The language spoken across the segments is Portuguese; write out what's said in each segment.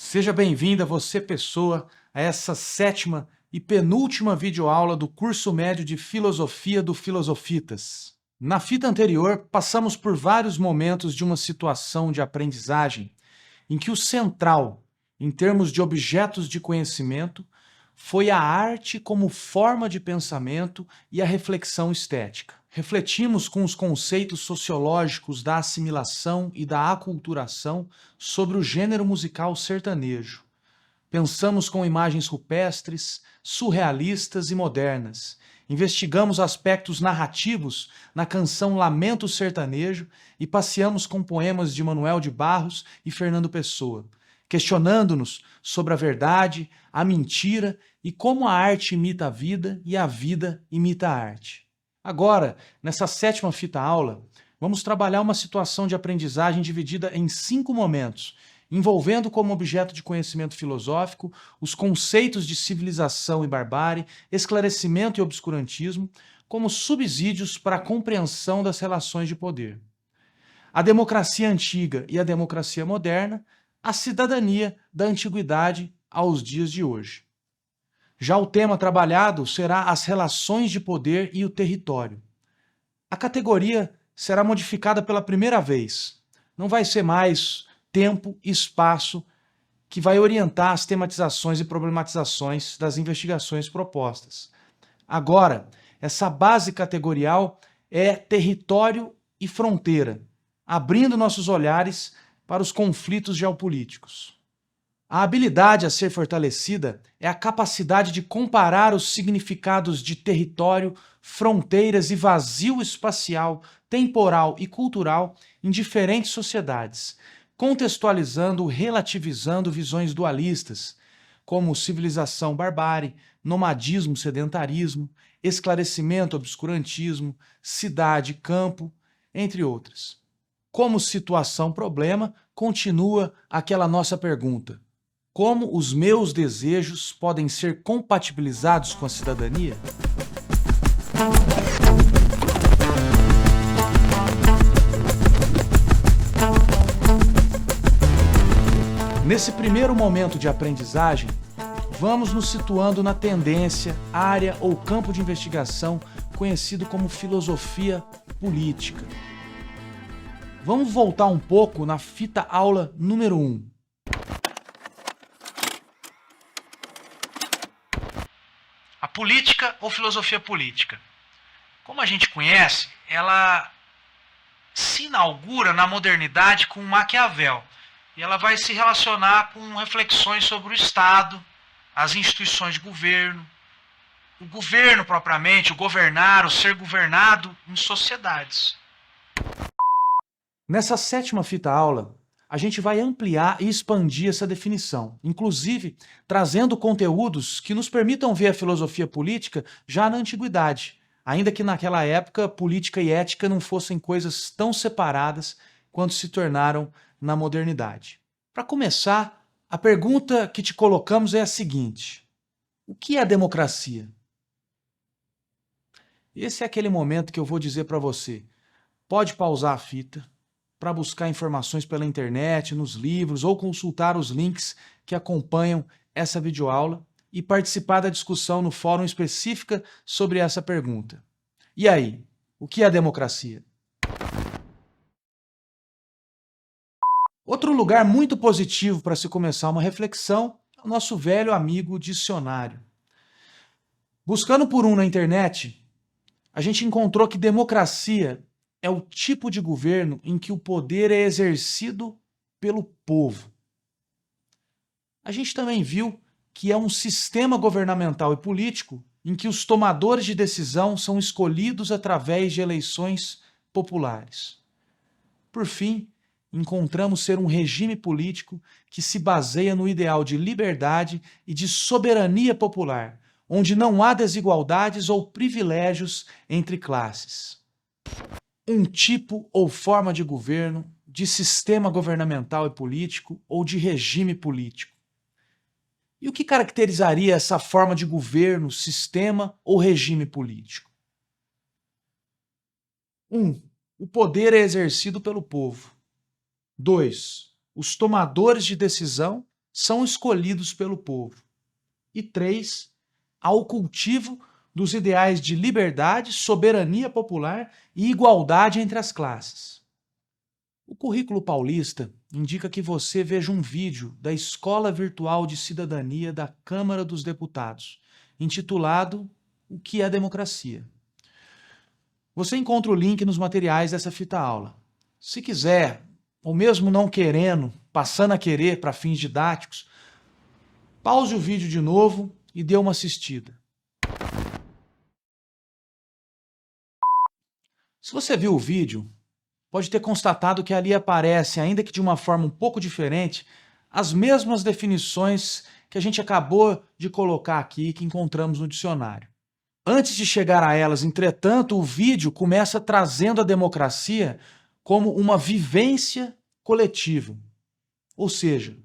Seja bem-vinda, você pessoa, a essa sétima e penúltima videoaula do curso médio de Filosofia do Filosofitas. Na fita anterior, passamos por vários momentos de uma situação de aprendizagem em que o central, em termos de objetos de conhecimento, foi a arte como forma de pensamento e a reflexão estética. Refletimos com os conceitos sociológicos da assimilação e da aculturação sobre o gênero musical sertanejo. Pensamos com imagens rupestres, surrealistas e modernas. Investigamos aspectos narrativos na canção Lamento Sertanejo e passeamos com poemas de Manuel de Barros e Fernando Pessoa, questionando-nos sobre a verdade, a mentira e como a arte imita a vida e a vida imita a arte. Agora, nessa sétima fita aula, vamos trabalhar uma situação de aprendizagem dividida em 5 momentos, envolvendo como objeto de conhecimento filosófico os conceitos de civilização e barbárie, esclarecimento e obscurantismo, como subsídios para a compreensão das relações de poder. A democracia antiga e a democracia moderna, a cidadania da antiguidade aos dias de hoje. Já o tema trabalhado será as relações de poder e o território. A categoria será modificada pela primeira vez. Não vai ser mais tempo e espaço que vai orientar as tematizações e problematizações das investigações propostas. Agora, essa base categorial é território e fronteira, abrindo nossos olhares para os conflitos geopolíticos. A habilidade a ser fortalecida é a capacidade de comparar os significados de território, fronteiras e vazio espacial, temporal e cultural em diferentes sociedades, contextualizando ou relativizando visões dualistas, como civilização-barbárie, nomadismo-sedentarismo, esclarecimento-obscurantismo, cidade-campo, entre outras. Como situação-problema, continua aquela nossa pergunta: como os meus desejos podem ser compatibilizados com a cidadania? Nesse primeiro momento de aprendizagem, vamos nos situando na tendência, área ou campo de investigação conhecido como filosofia política. Vamos voltar um pouco na fita aula número 1. A política ou filosofia política. Como a gente conhece, ela se inaugura na modernidade com Maquiavel. E ela vai se relacionar com reflexões sobre o Estado, as instituições de governo, o governo propriamente, o governar, o ser governado em sociedades. Nessa sétima fita aula, a gente vai ampliar e expandir essa definição, inclusive trazendo conteúdos que nos permitam ver a filosofia política já na antiguidade, ainda que naquela época política e ética não fossem coisas tão separadas quanto se tornaram na modernidade. Para começar, a pergunta que te colocamos é a seguinte: o que é democracia? Esse é aquele momento que eu vou dizer para você: pode pausar a fita para buscar informações pela internet, nos livros ou consultar os links que acompanham essa videoaula e participar da discussão no fórum específica sobre essa pergunta. E aí, o que é democracia? Outro lugar muito positivo para se começar uma reflexão é o nosso velho amigo dicionário. Buscando por um na internet, a gente encontrou que democracia é o tipo de governo em que o poder é exercido pelo povo. A gente também viu que é um sistema governamental e político em que os tomadores de decisão são escolhidos através de eleições populares. Por fim, encontramos ser um regime político que se baseia no ideal de liberdade e de soberania popular, onde não há desigualdades ou privilégios entre classes. Um tipo ou forma de governo, de sistema governamental e político ou de regime político. E o que caracterizaria essa forma de governo, sistema ou regime político? 1. O poder é exercido pelo povo. 2. Os tomadores de decisão são escolhidos pelo povo. E 3, ao cultivo dos ideais de liberdade, soberania popular e igualdade entre as classes. O currículo paulista indica que você veja um vídeo da Escola Virtual de Cidadania da Câmara dos Deputados, intitulado O que é Democracia? Você encontra o link nos materiais dessa fita aula. Se quiser, ou mesmo não querendo, passando a querer para fins didáticos, pause o vídeo de novo e dê uma assistida. Se você viu o vídeo, pode ter constatado que ali aparecem, ainda que de uma forma um pouco diferente, as mesmas definições que a gente acabou de colocar aqui, que encontramos no dicionário. Antes de chegar a elas, entretanto, o vídeo começa trazendo a democracia como uma vivência coletiva. Ou seja,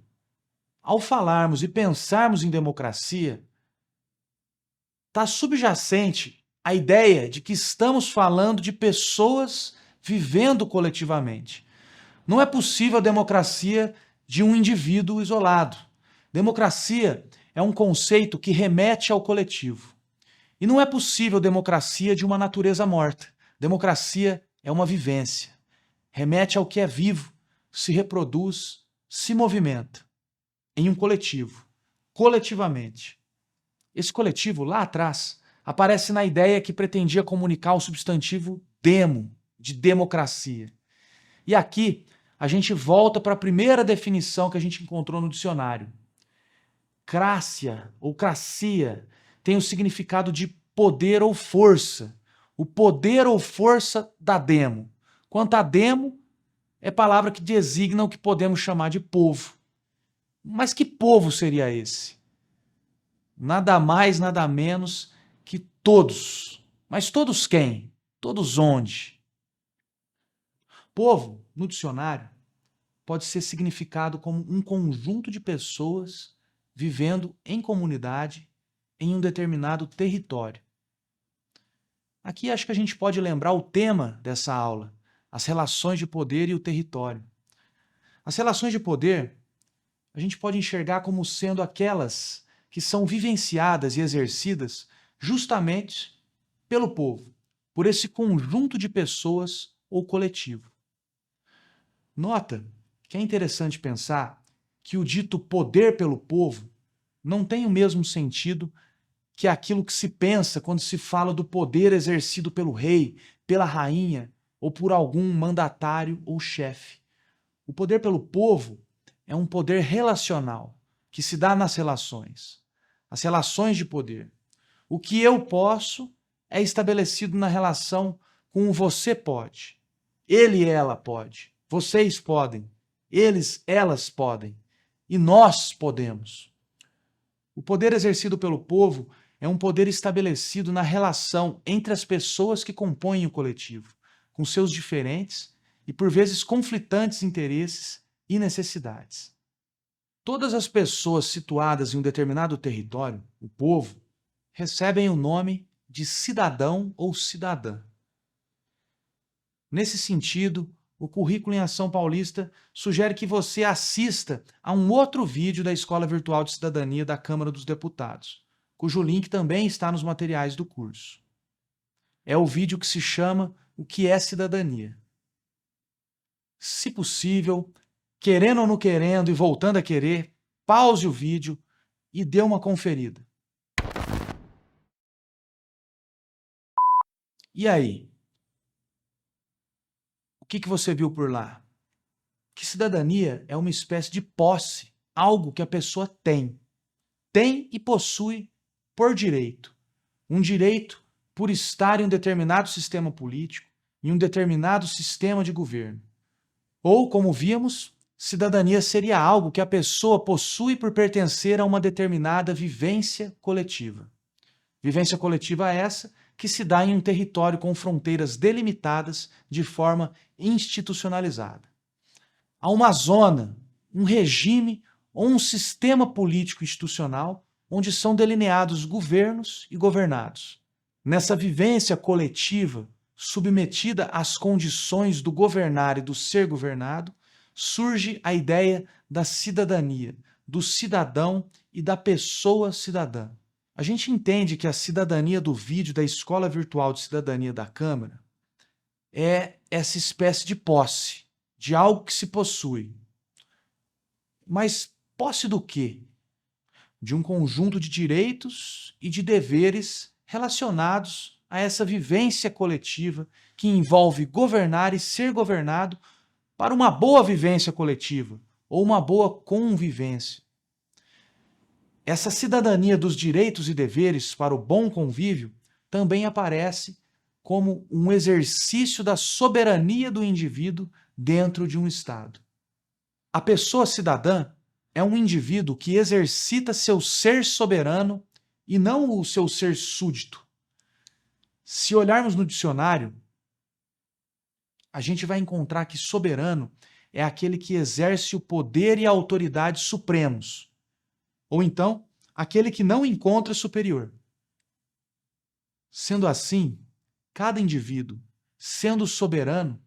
ao falarmos e pensarmos em democracia, está subjacente a ideia de que estamos falando de pessoas vivendo coletivamente. Não é possível a democracia de um indivíduo isolado. Democracia é um conceito que remete ao coletivo. E não é possível democracia de uma natureza morta. Democracia é uma vivência. Remete ao que é vivo, se reproduz, se movimenta. Em um coletivo. Coletivamente. Esse coletivo, lá atrás, aparece na ideia que pretendia comunicar o substantivo demo, de democracia. E aqui, a gente volta para a primeira definição que a gente encontrou no dicionário. Crácia, ou cracia, tem o significado de poder ou força. O poder ou força da demo. Quanto a demo, é palavra que designa o que podemos chamar de povo. Mas que povo seria esse? Nada mais, nada menos que todos. Mas todos quem? Todos onde? Povo, no dicionário, pode ser significado como um conjunto de pessoas vivendo em comunidade em um determinado território. Aqui acho que a gente pode lembrar o tema dessa aula, as relações de poder e o território. As relações de poder a gente pode enxergar como sendo aquelas que são vivenciadas e exercidas justamente pelo povo, por esse conjunto de pessoas ou coletivo. Nota que é interessante pensar que o dito poder pelo povo não tem o mesmo sentido que aquilo que se pensa quando se fala do poder exercido pelo rei, pela rainha ou por algum mandatário ou chefe. O poder pelo povo é um poder relacional que se dá nas relações. As relações de poder. O que eu posso é estabelecido na relação com o você pode. Ele e ela pode. Vocês podem. Eles, elas podem. E nós podemos. O poder exercido pelo povo é um poder estabelecido na relação entre as pessoas que compõem o coletivo, com seus diferentes e, por vezes, conflitantes interesses e necessidades. Todas as pessoas situadas em um determinado território, o povo, recebem o nome de cidadão ou cidadã. Nesse sentido, o Currículo em Ação Paulista sugere que você assista a um outro vídeo da Escola Virtual de Cidadania da Câmara dos Deputados, cujo link também está nos materiais do curso. É o vídeo que se chama O que é Cidadania. Se possível, querendo ou não querendo e voltando a querer, pause o vídeo e dê uma conferida. E aí? O que você viu por lá? Que cidadania é uma espécie de posse, algo que a pessoa tem. Tem e possui por direito. Um direito por estar em um determinado sistema político, em um determinado sistema de governo. Ou, como vimos, cidadania seria algo que a pessoa possui por pertencer a uma determinada vivência coletiva. Vivência coletiva essa que se dá em um território com fronteiras delimitadas de forma institucionalizada. Há uma zona, um regime ou um sistema político institucional onde são delineados governos e governados. Nessa vivência coletiva, submetida às condições do governar e do ser governado, surge a ideia da cidadania, do cidadão e da pessoa cidadã. A gente entende que a cidadania do vídeo da Escola Virtual de Cidadania da Câmara é essa espécie de posse, de algo que se possui. Mas posse do quê? De um conjunto de direitos e de deveres relacionados a essa vivência coletiva que envolve governar e ser governado para uma boa vivência coletiva ou uma boa convivência. Essa cidadania dos direitos e deveres para o bom convívio também aparece como um exercício da soberania do indivíduo dentro de um Estado. A pessoa cidadã é um indivíduo que exercita seu ser soberano e não o seu ser súdito. Se olharmos no dicionário, a gente vai encontrar que soberano é aquele que exerce o poder e a autoridade supremos, ou então, aquele que não encontra superior. Sendo assim, cada indivíduo, sendo soberano,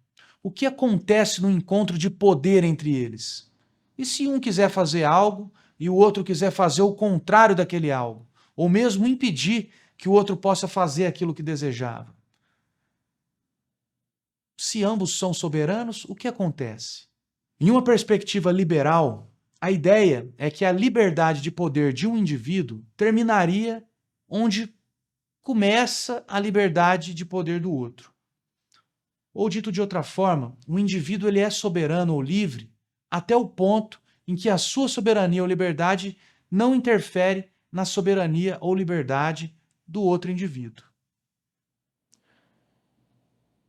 o que acontece no encontro de poder entre eles? E se um quiser fazer algo e o outro quiser fazer o contrário daquele algo, ou mesmo impedir que o outro possa fazer aquilo que desejava? Se ambos são soberanos, o que acontece? Em uma perspectiva liberal, a ideia é que a liberdade de poder de um indivíduo terminaria onde começa a liberdade de poder do outro. Ou dito de outra forma, o indivíduo ele é soberano ou livre até o ponto em que a sua soberania ou liberdade não interfere na soberania ou liberdade do outro indivíduo.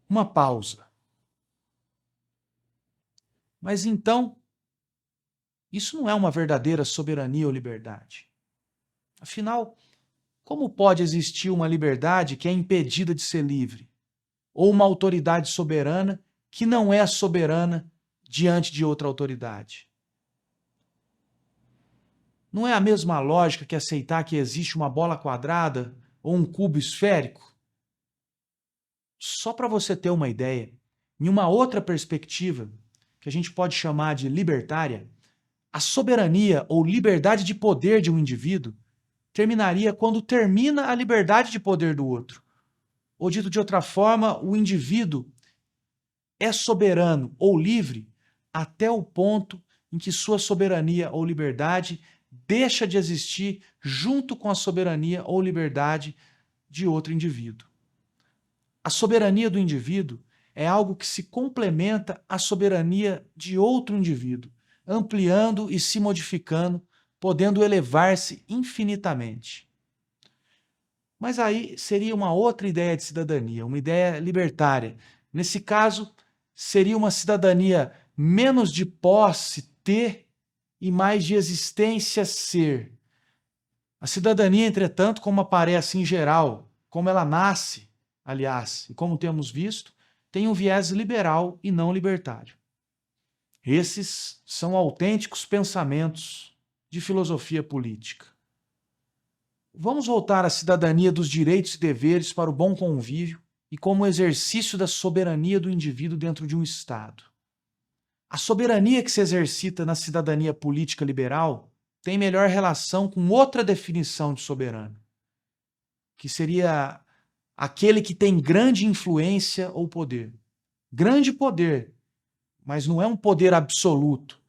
Uma pausa. Mas então, isso não é uma verdadeira soberania ou liberdade. Afinal, como pode existir uma liberdade que é impedida de ser livre? Ou uma autoridade soberana que não é soberana diante de outra autoridade? Não é a mesma lógica que aceitar que existe uma bola quadrada ou um cubo esférico? Só para você ter uma ideia, em uma outra perspectiva, que a gente pode chamar de libertária, a soberania ou liberdade de poder de um indivíduo terminaria quando termina a liberdade de poder do outro. Ou dito de outra forma, o indivíduo é soberano ou livre até o ponto em que sua soberania ou liberdade deixa de existir junto com a soberania ou liberdade de outro indivíduo. A soberania do indivíduo é algo que se complementa à soberania de outro indivíduo, ampliando e se modificando, podendo elevar-se infinitamente. Mas aí seria uma outra ideia de cidadania, uma ideia libertária. Nesse caso, seria uma cidadania menos de posse, ter, e mais de existência, ser. A cidadania, entretanto, como aparece em geral, como ela nasce, aliás, e como temos visto, tem um viés liberal e não libertário. Esses são autênticos pensamentos de filosofia política. Vamos voltar à cidadania dos direitos e deveres para o bom convívio e como exercício da soberania do indivíduo dentro de um Estado. A soberania que se exercita na cidadania política liberal tem melhor relação com outra definição de soberano, que seria aquele que tem grande influência ou poder. Grande poder, mas não é um poder absoluto.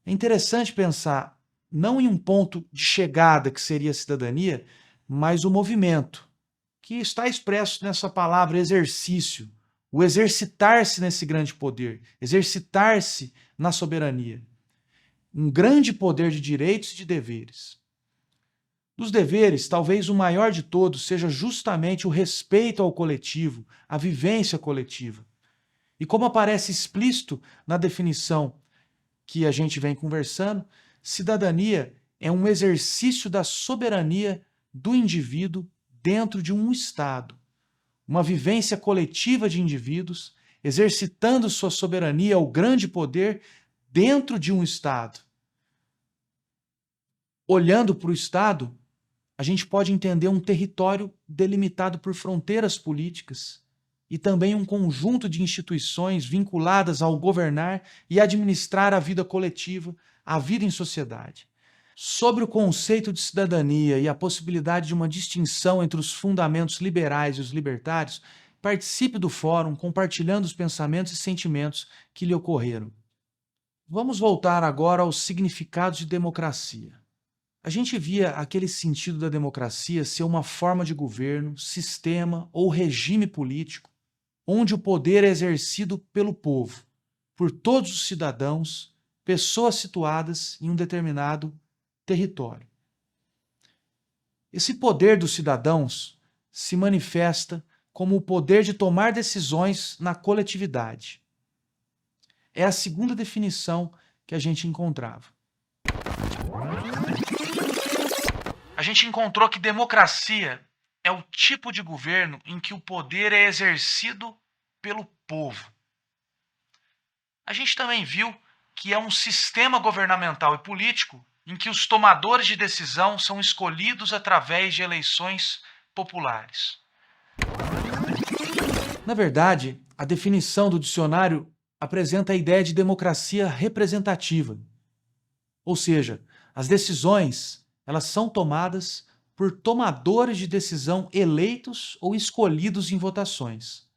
É interessante pensar não em um ponto de chegada, que seria a cidadania, mas o movimento, que está expresso nessa palavra exercício, o exercitar-se nesse grande poder, exercitar-se na soberania. Um grande poder de direitos e de deveres. Dos deveres, talvez o maior de todos seja justamente o respeito ao coletivo, a vivência coletiva. E como aparece explícito na definição que a gente vem conversando, cidadania é um exercício da soberania do indivíduo dentro de um Estado, uma vivência coletiva de indivíduos exercitando sua soberania ao grande poder dentro de um Estado. Olhando para o Estado, a gente pode entender um território delimitado por fronteiras políticas e também um conjunto de instituições vinculadas ao governar e administrar a vida coletiva a vida em sociedade. Sobre o conceito de cidadania e a possibilidade de uma distinção entre os fundamentos liberais e os libertários, participe do fórum compartilhando os pensamentos e sentimentos que lhe ocorreram. Vamos voltar agora aos significados de democracia. A gente via aquele sentido da democracia ser uma forma de governo, sistema ou regime político, onde o poder é exercido pelo povo, por todos os cidadãos, pessoas situadas em um determinado território. Esse poder dos cidadãos se manifesta como o poder de tomar decisões na coletividade. É a segunda definição que a gente encontrava. A gente encontrou que democracia é o tipo de governo em que o poder é exercido pelo povo. A gente também viu que é um sistema governamental e político em que os tomadores de decisão são escolhidos através de eleições populares. Na verdade, a definição do dicionário apresenta a ideia de democracia representativa. Ou seja, as decisões, elas são tomadas por tomadores de decisão eleitos ou escolhidos em votações.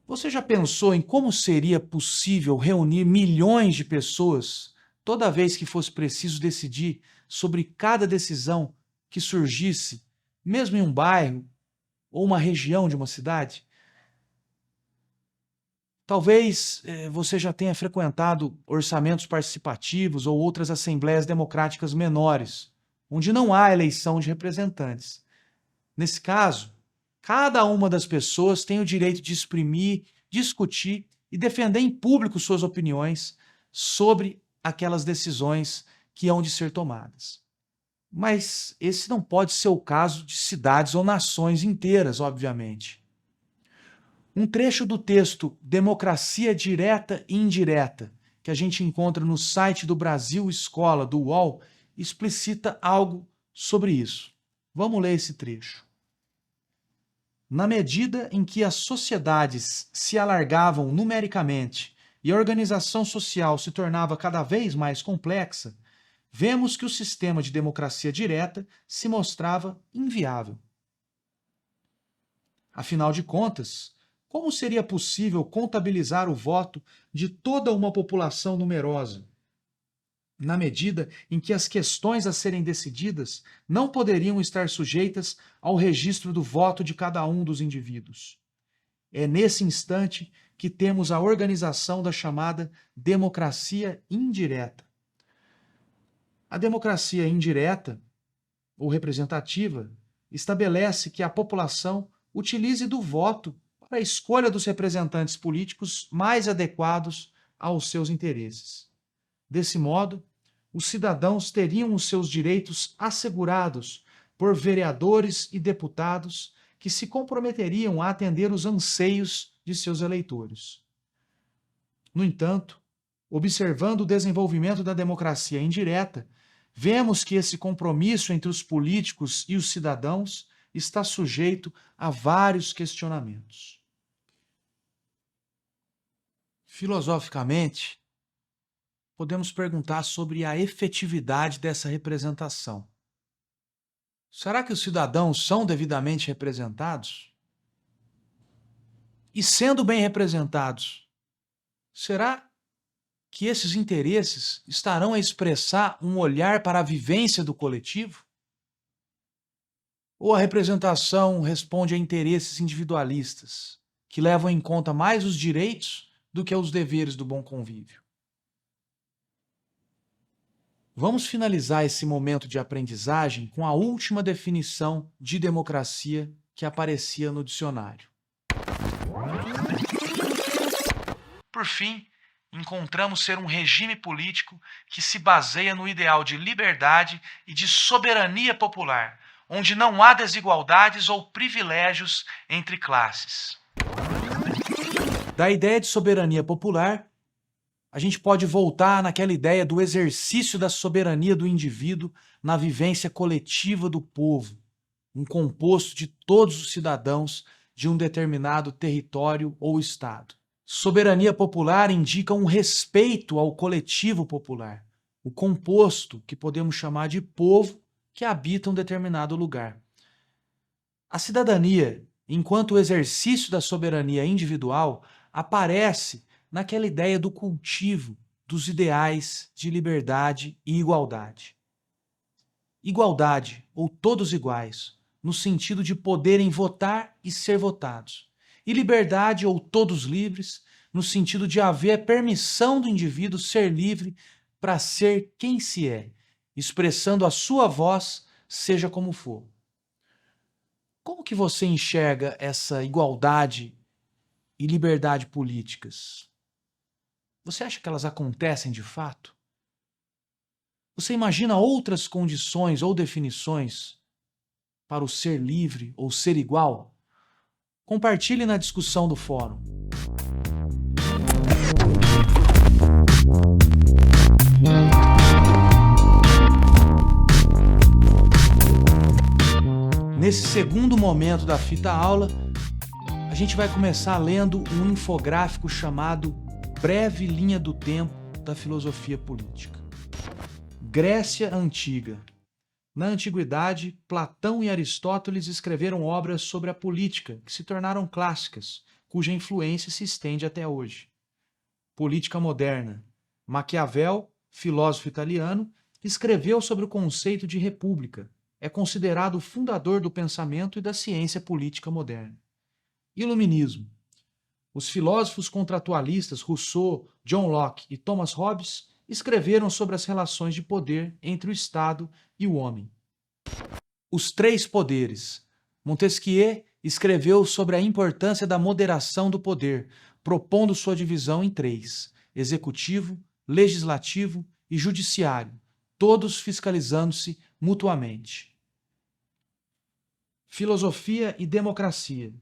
Você já pensou em como seria possível reunir milhões de pessoas toda vez que fosse preciso decidir sobre cada decisão que surgisse, mesmo em um bairro ou uma região de uma cidade? Talvez você já tenha frequentado orçamentos participativos ou outras assembleias democráticas menores, onde não há eleição de representantes. Nesse caso, cada uma das pessoas tem o direito de exprimir, discutir e defender em público suas opiniões sobre aquelas decisões que hão de ser tomadas. Mas esse não pode ser o caso de cidades ou nações inteiras, obviamente. Um trecho do texto Democracia Direta e Indireta, que a gente encontra no site do Brasil Escola, do UOL, explicita algo sobre isso. Vamos ler esse trecho. Na medida em que as sociedades se alargavam numericamente e a organização social se tornava cada vez mais complexa, vemos que o sistema de democracia direta se mostrava inviável. Afinal de contas, como seria possível contabilizar o voto de toda uma população numerosa, na medida em que as questões a serem decididas não poderiam estar sujeitas ao registro do voto de cada um dos indivíduos? É nesse instante que temos a organização da chamada democracia indireta. A democracia indireta, ou representativa, estabelece que a população utilize do voto para a escolha dos representantes políticos mais adequados aos seus interesses. Desse modo, os cidadãos teriam os seus direitos assegurados por vereadores e deputados que se comprometeriam a atender os anseios de seus eleitores. No entanto, observando o desenvolvimento da democracia indireta, vemos que esse compromisso entre os políticos e os cidadãos está sujeito a vários questionamentos. Filosoficamente, podemos perguntar sobre a efetividade dessa representação. Será que os cidadãos são devidamente representados? E sendo bem representados, será que esses interesses estarão a expressar um olhar para a vivência do coletivo? Ou a representação responde a interesses individualistas, que levam em conta mais os direitos do que os deveres do bom convívio? Vamos finalizar esse momento de aprendizagem com a última definição de democracia que aparecia no dicionário. Por fim, encontramos ser um regime político que se baseia no ideal de liberdade e de soberania popular, onde não há desigualdades ou privilégios entre classes. Da ideia de soberania popular, a gente pode voltar naquela ideia do exercício da soberania do indivíduo na vivência coletiva do povo, um composto de todos os cidadãos de um determinado território ou estado. Soberania popular indica um respeito ao coletivo popular, o composto que podemos chamar de povo que habita um determinado lugar. A cidadania, enquanto exercício da soberania individual, aparece naquela ideia do cultivo dos ideais de liberdade e igualdade. Igualdade, ou todos iguais, no sentido de poderem votar e ser votados. E liberdade, ou todos livres, no sentido de haver a permissão do indivíduo ser livre para ser quem se é, expressando a sua voz, seja como for. Como que você enxerga essa igualdade e liberdade políticas? Você acha que elas acontecem de fato? Você imagina outras condições ou definições para o ser livre ou ser igual? Compartilhe na discussão do fórum. Nesse segundo momento da fita aula, a gente vai começar lendo um infográfico chamado Breve Linha do Tempo da Filosofia Política. Grécia Antiga. Na Antiguidade, Platão e Aristóteles escreveram obras sobre a política que se tornaram clássicas, cuja influência se estende até hoje. Política moderna. Maquiavel, filósofo italiano, escreveu sobre o conceito de república. É considerado o fundador do pensamento e da ciência política moderna. Iluminismo. Os filósofos contratualistas Rousseau, John Locke e Thomas Hobbes escreveram sobre as relações de poder entre o Estado e o homem. Os três poderes. Montesquieu escreveu sobre a importância da moderação do poder, propondo sua divisão em três: executivo, legislativo e judiciário, todos fiscalizando-se mutuamente. Filosofia e democracia.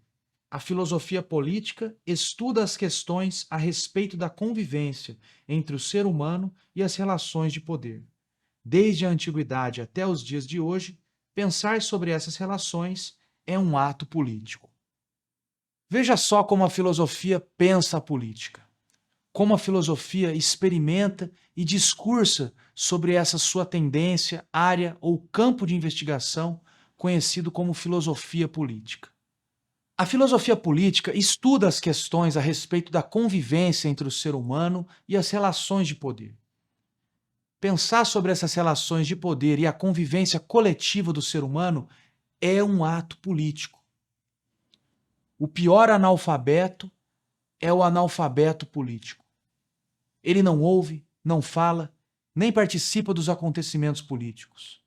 A filosofia política estuda as questões a respeito da convivência entre o ser humano e as relações de poder. Desde a antiguidade até os dias de hoje, pensar sobre essas relações é um ato político. Veja só como a filosofia pensa a política, como a filosofia experimenta e discursa sobre essa sua tendência, área ou campo de investigação conhecido como filosofia política. A filosofia política estuda as questões a respeito da convivência entre o ser humano e as relações de poder. Pensar sobre essas relações de poder e a convivência coletiva do ser humano é um ato político. O pior analfabeto é o analfabeto político. Ele não ouve, não fala, nem participa dos acontecimentos políticos.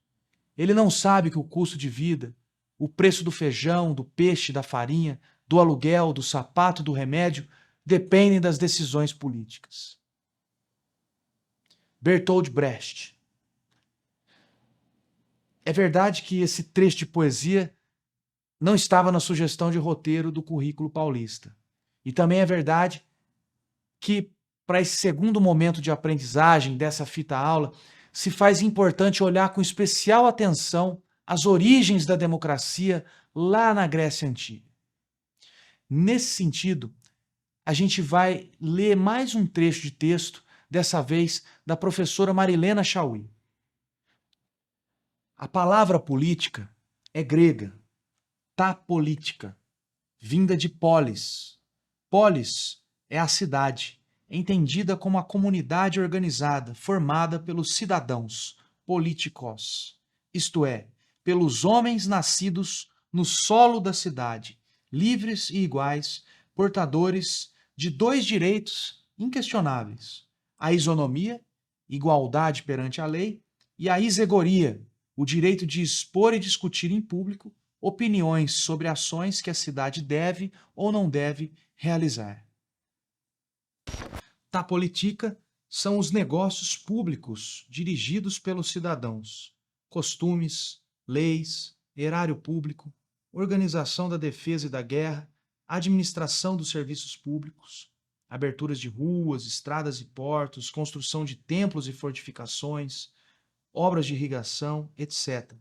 Ele não sabe que o custo de vida, o preço do feijão, do peixe, da farinha, do aluguel, do sapato, do remédio, dependem das decisões políticas. Bertolt Brecht. É verdade que esse trecho de poesia não estava na sugestão de roteiro do currículo paulista. E também é verdade que, para esse segundo momento de aprendizagem dessa fita aula, se faz importante olhar com especial atenção as origens da democracia lá na Grécia Antiga. Nesse sentido, a gente vai ler mais um trecho de texto, dessa vez da professora Marilena Chauí. A palavra política é grega, tá política, vinda de polis. Polis é a cidade, entendida como a comunidade organizada, formada pelos cidadãos, politikos, isto é, pelos homens nascidos no solo da cidade, livres e iguais, portadores de dois direitos inquestionáveis: a isonomia, igualdade perante a lei, e a isegoria, o direito de expor e discutir em público opiniões sobre ações que a cidade deve ou não deve realizar. Ta politica são os negócios públicos dirigidos pelos cidadãos, costumes, leis, erário público, organização da defesa e da guerra, administração dos serviços públicos, aberturas de ruas, estradas e portos, construção de templos e fortificações, obras de irrigação, etc.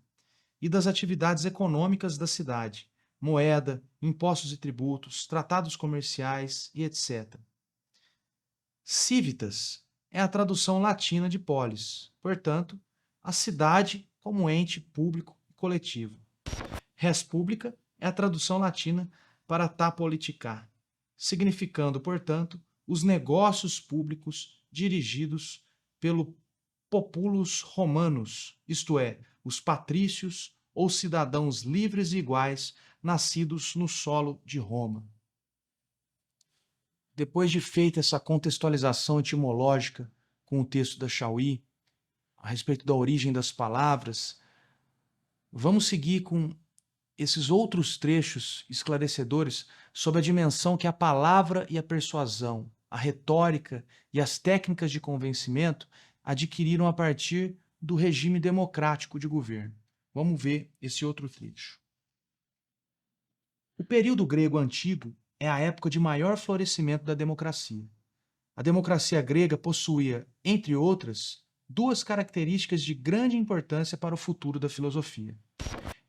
E das atividades econômicas da cidade, moeda, impostos e tributos, tratados comerciais e etc. Civitas é a tradução latina de polis, portanto, a cidade como ente público e coletivo. Res publica é a tradução latina para ta politica, significando, portanto, os negócios públicos dirigidos pelo populus romanus, isto é, os patrícios ou cidadãos livres e iguais nascidos no solo de Roma. Depois de feita essa contextualização etimológica com o texto da Chauí, a respeito da origem das palavras, vamos seguir com esses outros trechos esclarecedores sobre a dimensão que a palavra e a persuasão, a retórica e as técnicas de convencimento adquiriram a partir do regime democrático de governo. Vamos ver esse outro trecho. O período grego antigo é a época de maior florescimento da democracia. A democracia grega possuía, entre outras, duas características de grande importância para o futuro da filosofia.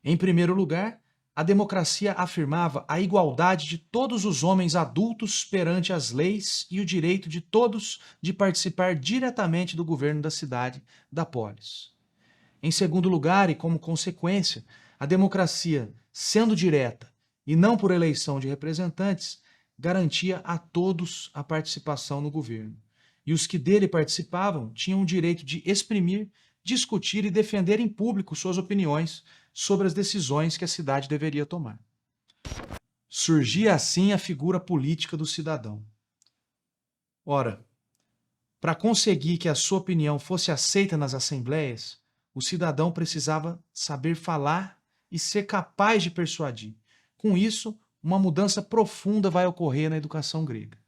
Em primeiro lugar, a democracia afirmava a igualdade de todos os homens adultos perante as leis e o direito de todos de participar diretamente do governo da cidade, da polis. Em segundo lugar, e como consequência, a democracia, sendo direta e não por eleição de representantes, garantia a todos a participação no governo. E os que dele participavam tinham o direito de exprimir, discutir e defender em público suas opiniões sobre as decisões que a cidade deveria tomar. Surgia assim a figura política do cidadão. Ora, para conseguir que a sua opinião fosse aceita nas assembleias, o cidadão precisava saber falar e ser capaz de persuadir. Com isso, uma mudança profunda vai ocorrer na educação grega.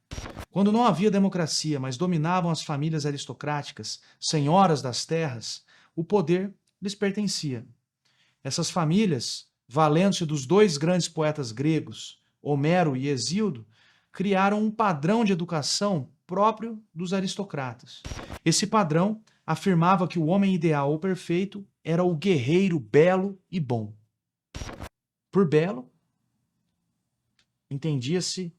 Quando não havia democracia, mas dominavam as famílias aristocráticas, senhoras das terras, o poder lhes pertencia. Essas famílias, valendo-se dos dois grandes poetas gregos, Homero e Hesíodo, criaram um padrão de educação próprio dos aristocratas. Esse padrão afirmava que o homem ideal ou perfeito era o guerreiro belo e bom. Por belo, entendia-se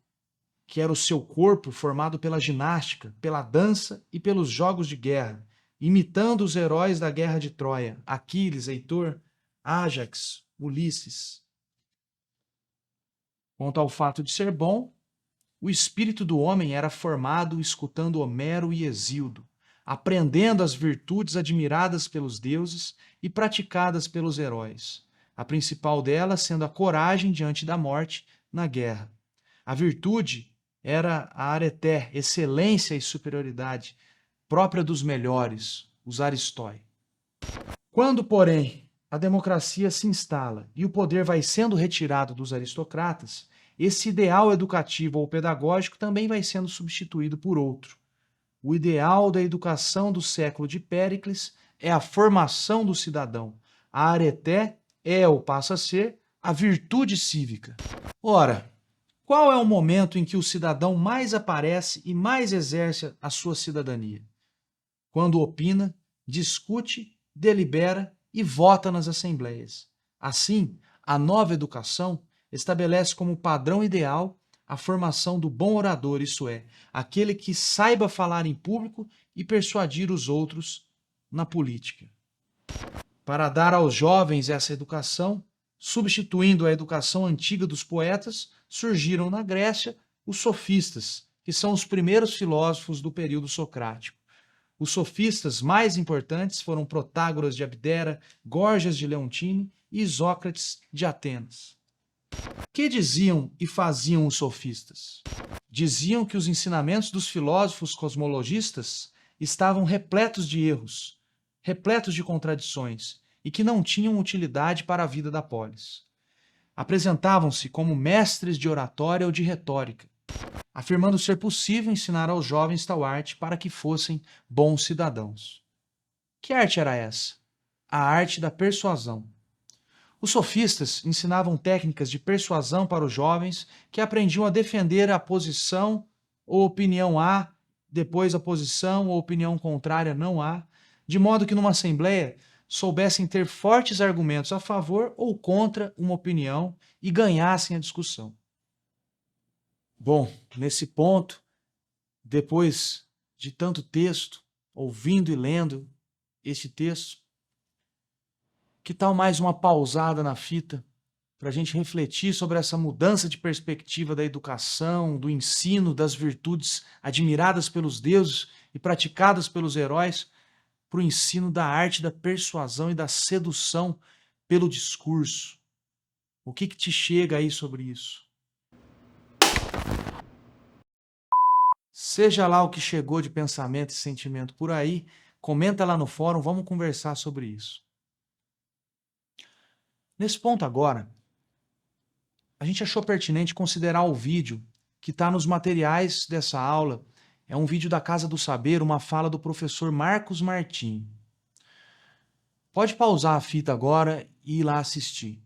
que era o seu corpo formado pela ginástica, pela dança e pelos jogos de guerra, imitando os heróis da guerra de Troia, Aquiles, Heitor, Ájax, Ulisses. Quanto ao fato de ser bom, o espírito do homem era formado escutando Homero e Hesíodo, aprendendo as virtudes admiradas pelos deuses e praticadas pelos heróis, a principal delas sendo a coragem diante da morte na guerra. A virtude era a areté, excelência e superioridade própria dos melhores, os aristói. Quando, porém, a democracia se instala e o poder vai sendo retirado dos aristocratas, esse ideal educativo ou pedagógico também vai sendo substituído por outro. O ideal da educação do século de Péricles é a formação do cidadão. A areté é ou passa a ser a virtude cívica. Ora, qual é o momento em que o cidadão mais aparece e mais exerce a sua cidadania? Quando opina, discute, delibera e vota nas assembleias. Assim, a nova educação estabelece como padrão ideal a formação do bom orador, isto é, aquele que saiba falar em público e persuadir os outros na política. Para dar aos jovens essa educação, substituindo a educação antiga dos poetas, surgiram na Grécia os sofistas, que são os primeiros filósofos do período socrático. Os sofistas mais importantes foram Protágoras de Abdera, Gorgias de Leontine e Isócrates de Atenas. Que diziam e faziam os sofistas? Diziam que os ensinamentos dos filósofos cosmologistas estavam repletos de erros, repletos de contradições e que não tinham utilidade para a vida da polis. Apresentavam-se como mestres de oratória ou de retórica, afirmando ser possível ensinar aos jovens tal arte para que fossem bons cidadãos. Que arte era essa? A arte da persuasão. Os sofistas ensinavam técnicas de persuasão para os jovens que aprendiam a defender a posição ou opinião A, depois a posição ou opinião contrária não A, de modo que numa assembleia soubessem ter fortes argumentos a favor ou contra uma opinião e ganhassem a discussão. Bom, nesse ponto, depois de tanto texto, ouvindo e lendo este texto? Que tal mais uma pausada na fita para a gente refletir sobre essa mudança de perspectiva da educação, do ensino, das virtudes admiradas pelos deuses e praticadas pelos heróis, para o ensino da arte da persuasão e da sedução pelo discurso? O que te chega aí sobre isso? Seja lá o que chegou de pensamento e sentimento por aí, comenta lá no fórum, vamos conversar sobre isso. Nesse ponto agora, a gente achou pertinente considerar o vídeo que está nos materiais dessa aula. É um vídeo da Casa do Saber, uma fala do professor Marcos Martim. Pode pausar a fita agora e ir lá assistir.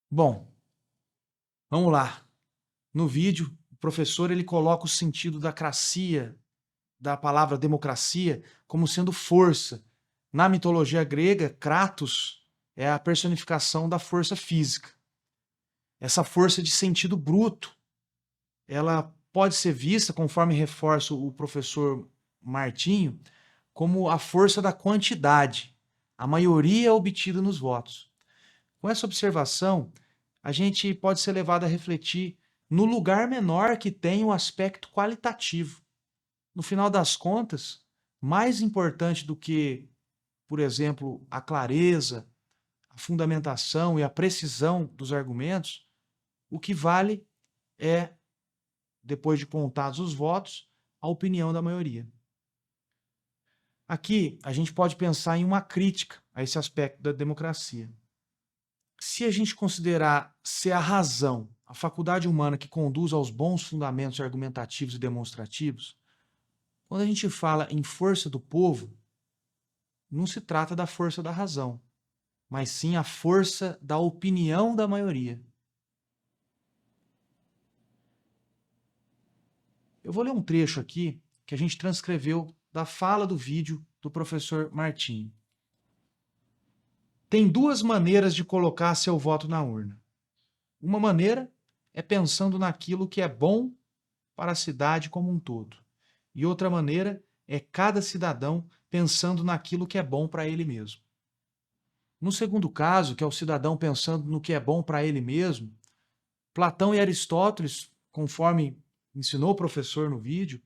Bom, vamos lá. No vídeo, o professor ele coloca o sentido da cracia, da palavra democracia, como sendo força. Na mitologia grega, Kratos é a personificação da força física. Essa força de sentido bruto, ela pode ser vista, conforme reforça o professor Martinho, como a força da quantidade, a maioria obtida nos votos. Com essa observação, a gente pode ser levado a refletir no lugar menor que tem o aspecto qualitativo. No final das contas, mais importante do que, por exemplo, a clareza, a fundamentação e a precisão dos argumentos, o que vale é, depois de contados os votos, a opinião da maioria. Aqui, a gente pode pensar em uma crítica a esse aspecto da democracia. Se a gente considerar ser a razão, a faculdade humana que conduz aos bons fundamentos argumentativos e demonstrativos, quando a gente fala em força do povo, não se trata da força da razão, mas sim a força da opinião da maioria. Eu vou ler um trecho aqui que a gente transcreveu da fala do vídeo do professor Martim. Tem duas maneiras de colocar seu voto na urna. Uma maneira é pensando naquilo que é bom para a cidade como um todo. E outra maneira é cada cidadão pensando naquilo que é bom para ele mesmo. No segundo caso, que é o cidadão pensando no que é bom para ele mesmo, Platão e Aristóteles, conforme ensinou o professor no vídeo,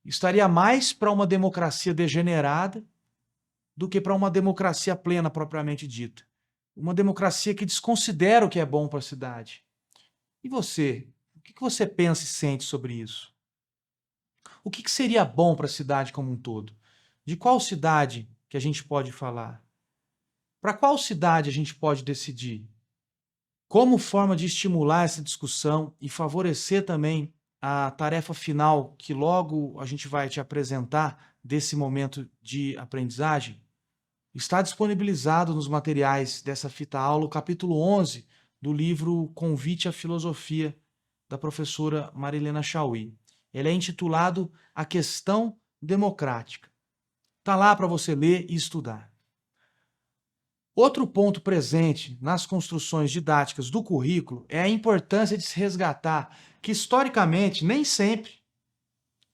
estaria mais para uma democracia degenerada do que para uma democracia plena propriamente dita. Uma democracia que desconsidera o que é bom para a cidade. E você? O que você pensa e sente sobre isso? O que seria bom para a cidade como um todo? De qual cidade que a gente pode falar? Para qual cidade a gente pode decidir? Como forma de estimular essa discussão e favorecer também a tarefa final que logo a gente vai te apresentar desse momento de aprendizagem, está disponibilizado nos materiais dessa fita aula o capítulo 11 do livro Convite à Filosofia, da professora Marilena Chauí. Ele é intitulado A Questão Democrática. Está lá para você ler e estudar. Outro ponto presente nas construções didáticas do currículo é a importância de se resgatar que, historicamente, nem sempre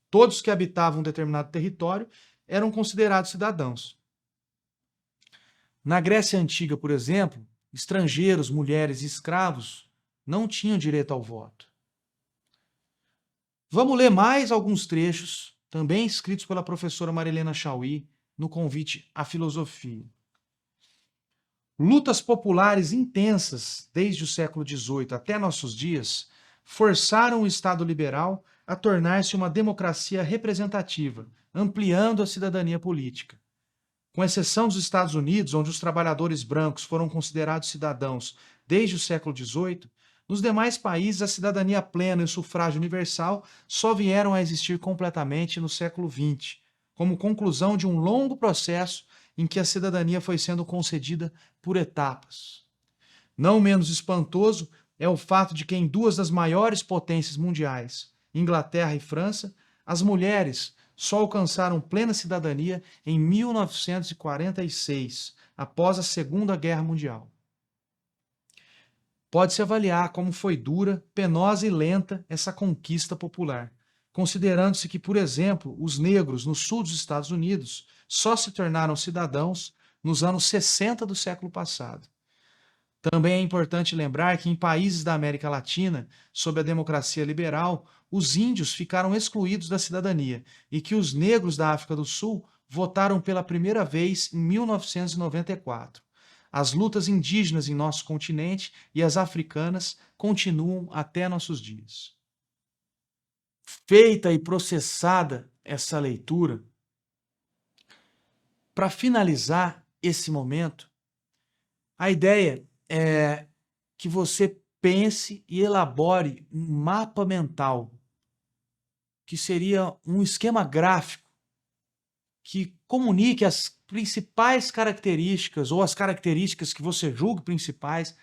todos que habitavam um determinado território eram considerados cidadãos. Na Grécia Antiga, por exemplo, estrangeiros, mulheres e escravos não tinham direito ao voto. Vamos ler mais alguns trechos, também escritos pela professora Marilena Chauí, no Convite à Filosofia. Lutas populares intensas, desde o século XVIII até nossos dias, forçaram o Estado liberal a tornar-se uma democracia representativa, ampliando a cidadania política. Com exceção dos Estados Unidos, onde os trabalhadores brancos foram considerados cidadãos desde o século XVIII, nos demais países a cidadania plena e o sufrágio universal só vieram a existir completamente no século XX, como conclusão de um longo processo em que a cidadania foi sendo concedida por etapas. Não menos espantoso é o fato de que em duas das maiores potências mundiais, Inglaterra e França, as mulheres só alcançaram plena cidadania em 1946, após a Segunda Guerra Mundial. Pode-se avaliar como foi dura, penosa e lenta essa conquista popular, considerando-se que, por exemplo, os negros no sul dos Estados Unidos só se tornaram cidadãos nos anos 60 do século passado. Também é importante lembrar que em países da América Latina, sob a democracia liberal, os índios ficaram excluídos da cidadania e que os negros da África do Sul votaram pela primeira vez em 1994. As lutas indígenas em nosso continente e as africanas continuam até nossos dias. Feita e processada essa leitura, para finalizar esse momento, a ideia é que você pense e elabore um mapa mental, que seria um esquema gráfico que comunique as principais características ou as características que você julgue principais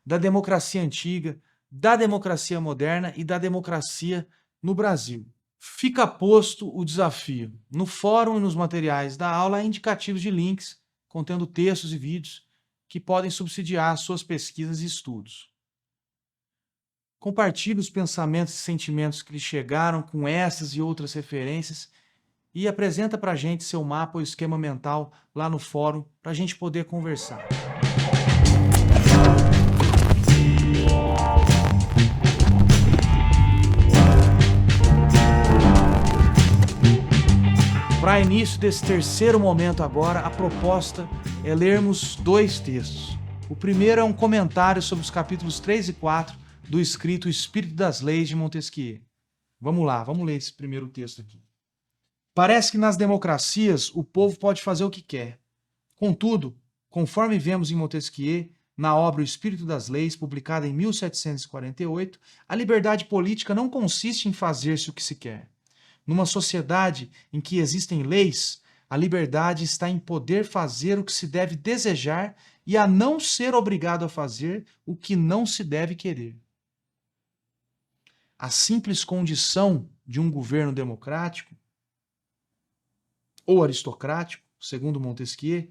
da democracia antiga, da democracia moderna e da democracia no Brasil. Fica posto o desafio. No fórum e nos materiais da aula há indicativos de links contendo textos e vídeos que podem subsidiar suas pesquisas e estudos. Compartilhe os pensamentos e sentimentos que lhe chegaram com essas e outras referências e apresenta para a gente seu mapa ou esquema mental lá no fórum para a gente poder conversar. Para início desse terceiro momento agora, a proposta é lermos dois textos. O primeiro é um comentário sobre os capítulos 3 e 4 do escrito Espírito das Leis de Montesquieu. Vamos lá, vamos ler esse primeiro texto aqui. Parece que nas democracias o povo pode fazer o que quer. Contudo, conforme vemos em Montesquieu, na obra O Espírito das Leis, publicada em 1748, a liberdade política não consiste em fazer-se o que se quer. Numa sociedade em que existem leis, a liberdade está em poder fazer o que se deve desejar e a não ser obrigado a fazer o que não se deve querer. A simples condição de um governo democrático ou aristocrático, segundo Montesquieu,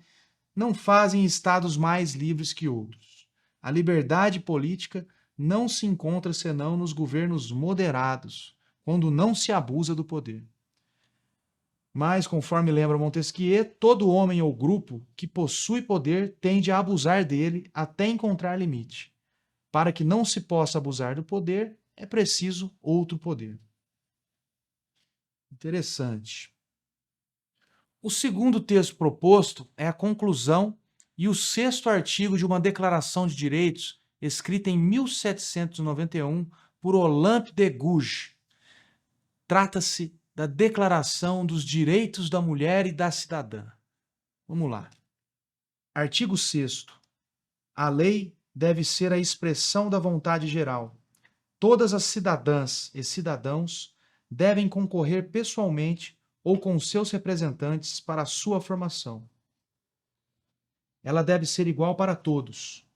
não fazem estados mais livres que outros. A liberdade política não se encontra senão nos governos moderados, quando não se abusa do poder. Mas, conforme lembra Montesquieu, todo homem ou grupo que possui poder tende a abusar dele até encontrar limite. Para que não se possa abusar do poder, é preciso outro poder. Interessante. O segundo texto proposto é a conclusão e o sexto artigo de uma Declaração de Direitos escrita em 1791 por Olympe de Gouges. Trata-se da Declaração dos Direitos da Mulher e da Cidadã. Vamos lá. Artigo 6º. A lei deve ser a expressão da vontade geral. Todas as cidadãs e cidadãos devem concorrer pessoalmente ou com seus representantes para a sua formação. Ela deve ser igual para todos.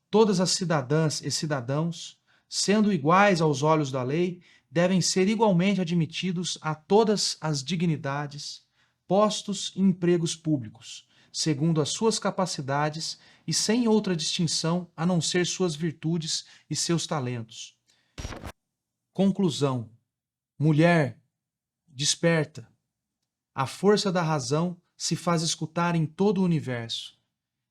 Todas as cidadãs e cidadãos, sendo iguais aos olhos da lei, devem ser igualmente admitidos a todas as dignidades, postos e empregos públicos, segundo as suas capacidades e sem outra distinção a não ser suas virtudes e seus talentos. Conclusão. Mulher, desperta. A força da razão se faz escutar em todo o universo.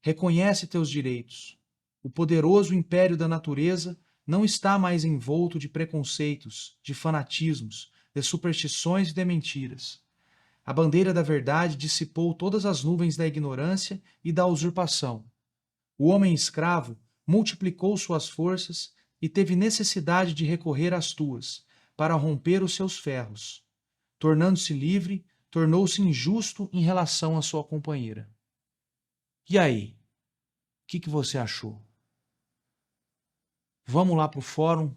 Reconhece teus direitos. O poderoso império da natureza não está mais envolto de preconceitos, de fanatismos, de superstições e de mentiras. A bandeira da verdade dissipou todas as nuvens da ignorância e da usurpação. O homem escravo multiplicou suas forças e teve necessidade de recorrer às tuas, para romper os seus ferros. Tornando-se livre, tornou-se injusto em relação à sua companheira. E aí? O que você achou? Vamos lá para o fórum,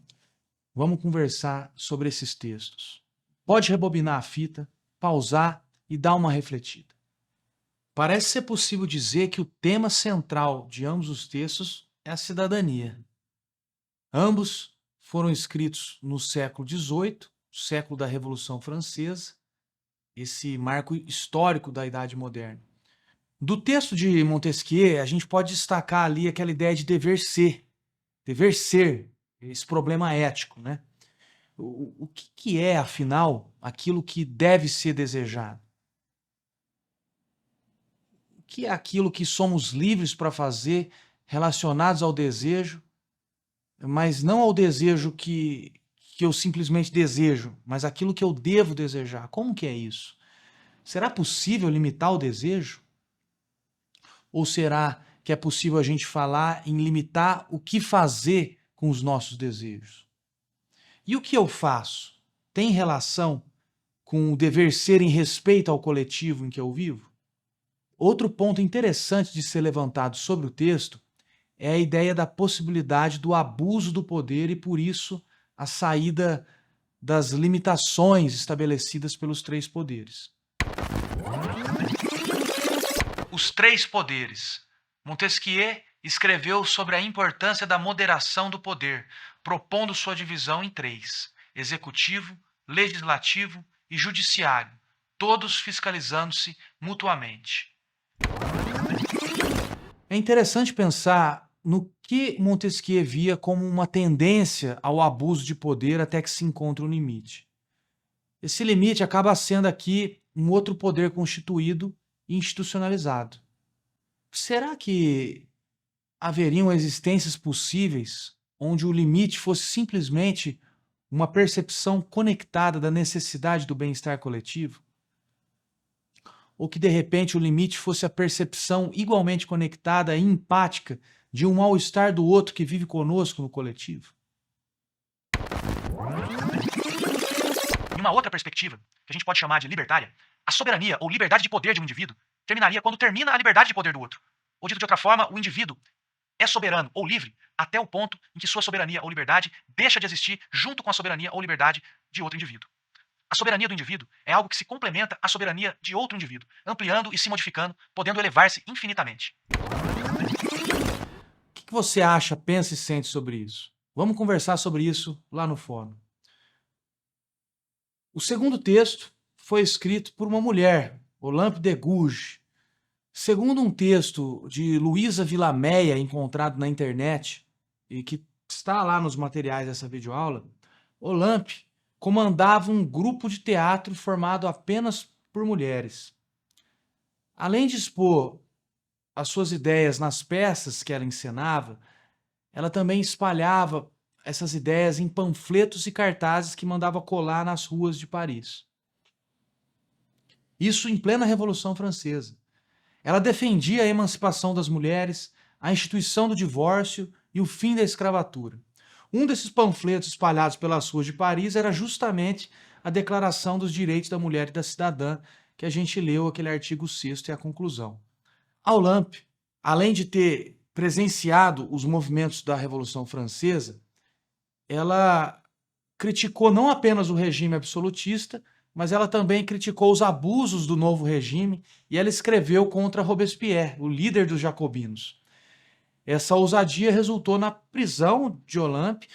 vamos conversar sobre esses textos. Pode rebobinar a fita, pausar e dar uma refletida. Parece ser possível dizer que o tema central de ambos os textos é a cidadania. Ambos foram escritos no século XVIII, século da Revolução Francesa, esse marco histórico da Idade Moderna. Do texto de Montesquieu, a gente pode destacar ali aquela ideia de dever ser, esse problema ético, né? O que é, afinal, aquilo que deve ser desejado? O que é aquilo que somos livres para fazer relacionados ao desejo, mas não ao desejo que eu simplesmente desejo, mas aquilo que eu devo desejar? Como que é isso? Será possível limitar o desejo? Ou será que é possível a gente falar em limitar o que fazer com os nossos desejos? E o que eu faço tem relação com o dever ser em respeito ao coletivo em que eu vivo? Outro ponto interessante de ser levantado sobre o texto é a ideia da possibilidade do abuso do poder e, por isso, a saída das limitações estabelecidas pelos três poderes. Os três poderes. Montesquieu escreveu sobre a importância da moderação do poder, propondo sua divisão em três: executivo, legislativo e judiciário, todos fiscalizando-se mutuamente. É interessante pensar no que Montesquieu via como uma tendência ao abuso de poder até que se encontre um limite. Esse limite acaba sendo aqui um outro poder constituído e institucionalizado. Será que haveriam existências possíveis onde o limite fosse simplesmente uma percepção conectada da necessidade do bem-estar coletivo? Ou que, de repente, o limite fosse a percepção igualmente conectada e empática de um mal-estar do outro que vive conosco no coletivo? Em uma outra perspectiva, que a gente pode chamar de libertária, a soberania ou liberdade de poder de um indivíduo terminaria quando termina a liberdade de poder do outro. Ou, dito de outra forma, o indivíduo é soberano ou livre até o ponto em que sua soberania ou liberdade deixa de existir junto com a soberania ou liberdade de outro indivíduo. A soberania do indivíduo é algo que se complementa à soberania de outro indivíduo, ampliando e se modificando, podendo elevar-se infinitamente. O que você acha, pensa e sente sobre isso? Vamos conversar sobre isso lá no fórum. O segundo texto foi escrito por uma mulher, Olympe de Gouges. Segundo um texto de Luísa Vilameia, encontrado na internet, e que está lá nos materiais dessa videoaula, Olympe comandava um grupo de teatro formado apenas por mulheres. Além de expor as suas ideias nas peças que ela encenava, ela também espalhava essas ideias em panfletos e cartazes que mandava colar nas ruas de Paris. Isso em plena Revolução Francesa. Ela defendia a emancipação das mulheres, a instituição do divórcio e o fim da escravatura. Um desses panfletos espalhados pelas ruas de Paris era justamente a Declaração dos Direitos da Mulher e da Cidadã, que a gente leu aquele artigo 6º e a conclusão. A Olympe, além de ter presenciado os movimentos da Revolução Francesa, ela criticou não apenas o regime absolutista, mas ela também criticou os abusos do novo regime e ela escreveu contra Robespierre, o líder dos jacobinos. Essa ousadia resultou na prisão de Olympe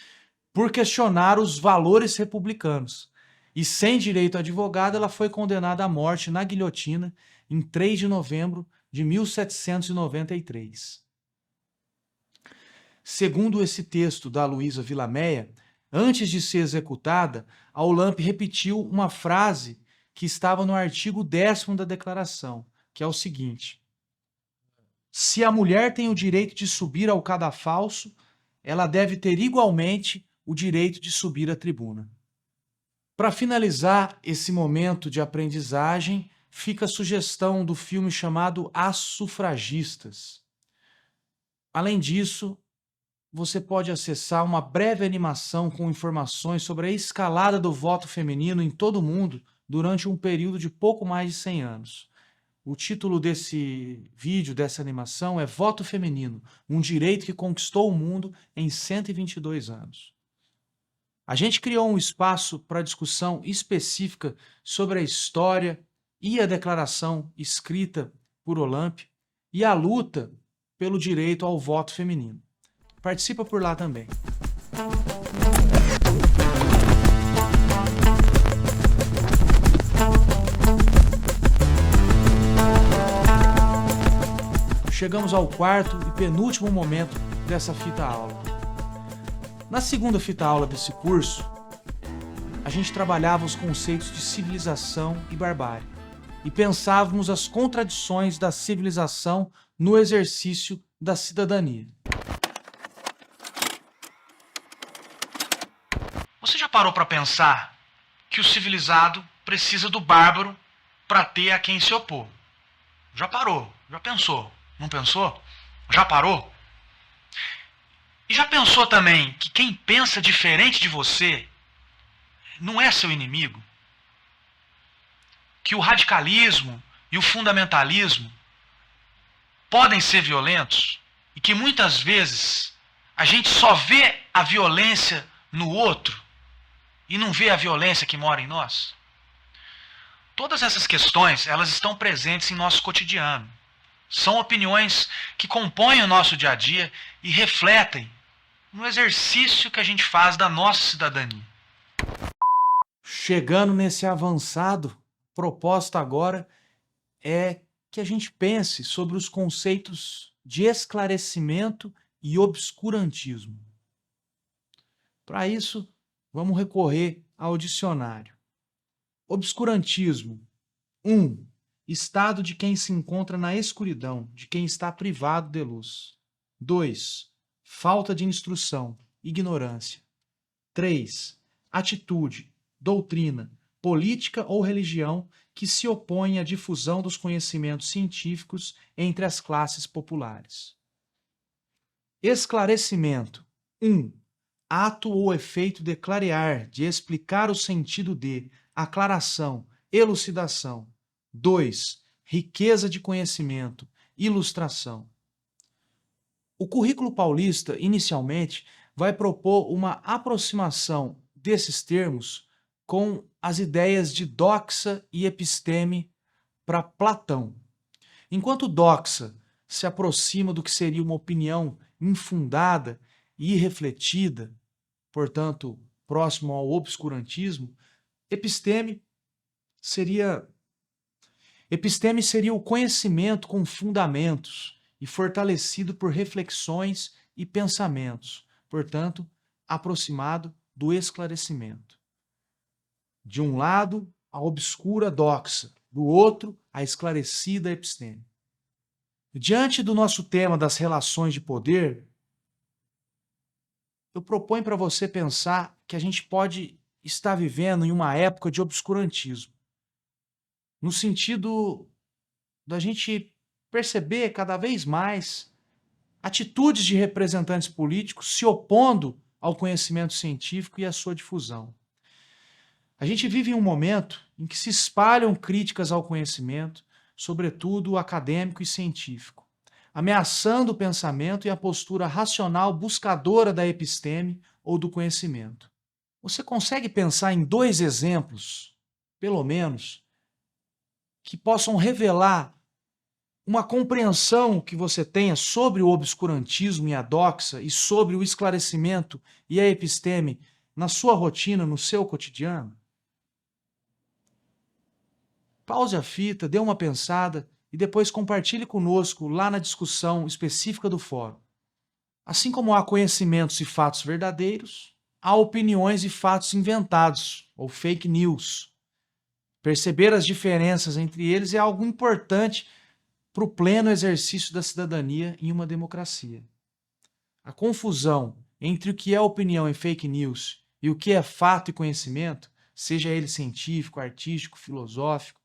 por questionar os valores republicanos. E sem direito a advogado, ela foi condenada à morte na guilhotina em 3 de novembro de 1793. Segundo esse texto da Luísa Vilameia, antes de ser executada, a Olympe repetiu uma frase que estava no artigo 10º da declaração, que é o seguinte: se a mulher tem o direito de subir ao cadafalso, ela deve ter igualmente o direito de subir à tribuna. Para finalizar esse momento de aprendizagem, fica a sugestão do filme chamado As Sufragistas. Além disso, você pode acessar uma breve animação com informações sobre a escalada do voto feminino em todo o mundo durante um período de pouco mais de 100 anos. O título desse vídeo, dessa animação, é Voto Feminino, um direito que conquistou o mundo em 122 anos. A gente criou um espaço para discussão específica sobre a história e a declaração escrita por Olympe e a luta pelo direito ao voto feminino. Participa por lá também. Chegamos ao quarto e penúltimo momento dessa fita aula. Na segunda fita aula desse curso, a gente trabalhava os conceitos de civilização e barbárie e pensávamos as contradições da civilização no exercício da cidadania. Você já parou para pensar que o civilizado precisa do bárbaro para ter a quem se opor? Já parou? Já pensou? Não pensou? Já parou? E já pensou também que quem pensa diferente de você não é seu inimigo? Que o radicalismo e o fundamentalismo podem ser violentos e que muitas vezes a gente só vê a violência no outro e não vê a violência que mora em nós? Todas essas questões, elas estão presentes em nosso cotidiano. São opiniões que compõem o nosso dia a dia e refletem no exercício que a gente faz da nossa cidadania. Chegando nesse avançado, proposta agora é que a gente pense sobre os conceitos de esclarecimento e obscurantismo. Para isso, vamos recorrer ao dicionário. Obscurantismo. 1. Estado de quem se encontra na escuridão, de quem está privado de luz. 2. Falta de instrução, ignorância. 3. Atitude, doutrina, política ou religião que se opõe à difusão dos conhecimentos científicos entre as classes populares. Esclarecimento. 1. Ato ou efeito de clarear, de explicar o sentido de, aclaração, elucidação. 2. Riqueza de conhecimento, ilustração. O currículo paulista, inicialmente, vai propor uma aproximação desses termos com as ideias de doxa e episteme para Platão. Enquanto doxa se aproxima do que seria uma opinião infundada e irrefletida, portanto, próximo ao obscurantismo, episteme seria o conhecimento com fundamentos e fortalecido por reflexões e pensamentos, portanto, aproximado do esclarecimento. De um lado, a obscura doxa, do outro, a esclarecida episteme. Diante do nosso tema das relações de poder, eu proponho para você pensar que a gente pode estar vivendo em uma época de obscurantismo, no sentido da gente perceber cada vez mais atitudes de representantes políticos se opondo ao conhecimento científico e à sua difusão. A gente vive em um momento em que se espalham críticas ao conhecimento, sobretudo o acadêmico e científico, ameaçando o pensamento e a postura racional buscadora da episteme ou do conhecimento. Você consegue pensar em 2 exemplos, pelo menos, que possam revelar uma compreensão que você tenha sobre o obscurantismo e a doxa e sobre o esclarecimento e a episteme na sua rotina, no seu cotidiano? Pause a fita, dê uma pensada e depois compartilhe conosco lá na discussão específica do fórum. Assim como há conhecimentos e fatos verdadeiros, há opiniões e fatos inventados, ou fake news. Perceber as diferenças entre eles é algo importante para o pleno exercício da cidadania em uma democracia. A confusão entre o que é opinião e fake news e o que é fato e conhecimento, seja ele científico, artístico, filosófico,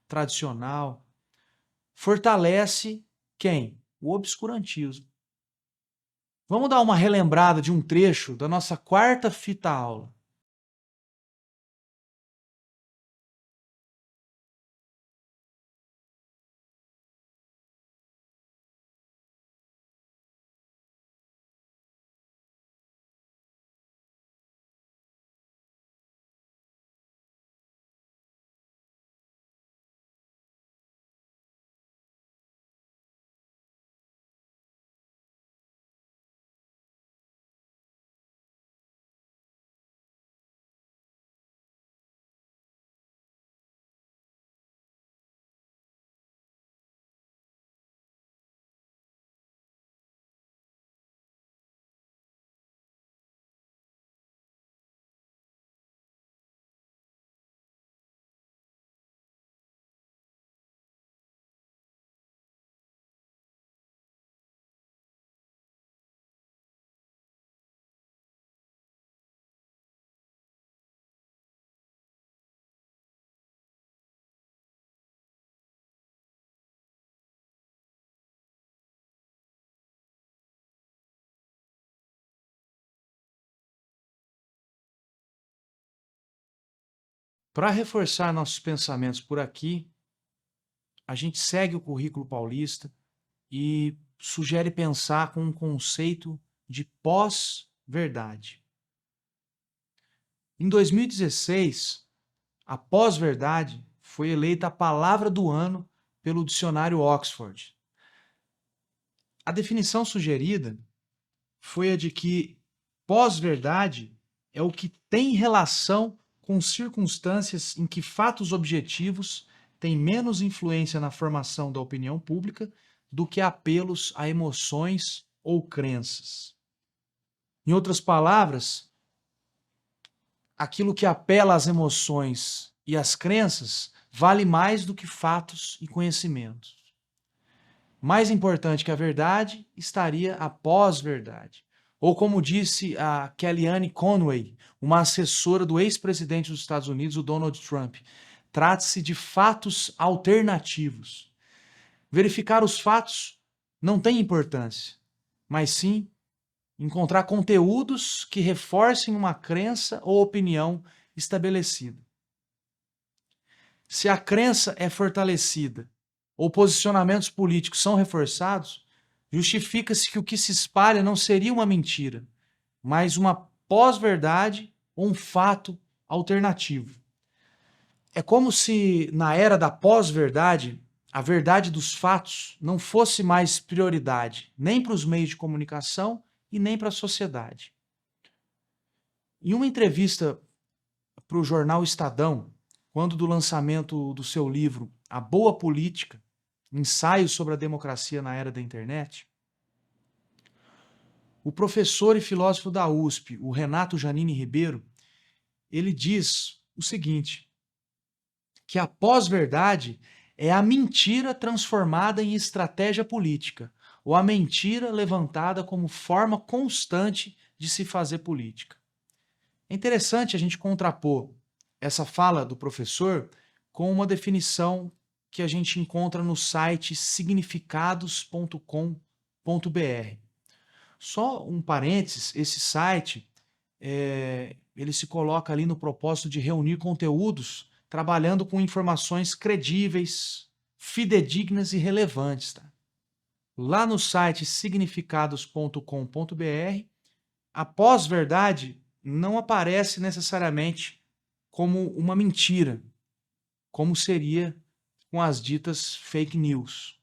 tradicional, fortalece quem? O obscurantismo. Vamos dar uma relembrada de um trecho da nossa 4ª fita aula. Para reforçar nossos pensamentos por aqui, a gente segue o currículo paulista e sugere pensar com um conceito de pós-verdade. Em 2016, a pós-verdade foi eleita a palavra do ano pelo dicionário Oxford. A definição sugerida foi a de que pós-verdade é o que tem relação com circunstâncias em que fatos objetivos têm menos influência na formação da opinião pública do que apelos a emoções ou crenças. Em outras palavras, aquilo que apela às emoções e às crenças vale mais do que fatos e conhecimentos. Mais importante que a verdade estaria a pós-verdade. Ou como disse a Kellyanne Conway, uma assessora do ex-presidente dos Estados Unidos, o Donald Trump, trata-se de fatos alternativos. Verificar os fatos não tem importância, mas sim encontrar conteúdos que reforcem uma crença ou opinião estabelecida. Se a crença é fortalecida ou posicionamentos políticos são reforçados, justifica-se que o que se espalha não seria uma mentira, mas uma pós-verdade ou um fato alternativo. É como se, na era da pós-verdade, a verdade dos fatos não fosse mais prioridade, nem para os meios de comunicação e nem para a sociedade. Em uma entrevista para o jornal Estadão, quando do lançamento do seu livro A Boa Política, Ensaios sobre a Democracia na Era da Internet, o professor e filósofo da USP, o Renato Janine Ribeiro, ele diz o seguinte, que a pós-verdade é a mentira transformada em estratégia política, ou a mentira levantada como forma constante de se fazer política. É interessante a gente contrapor essa fala do professor com uma definição que a gente encontra no site significados.com.br. Só um parênteses, esse site ele se coloca ali no propósito de reunir conteúdos trabalhando com informações credíveis, fidedignas e relevantes. Tá? Lá no site significados.com.br, a pós-verdade não aparece necessariamente como uma mentira, como seria com as ditas fake news.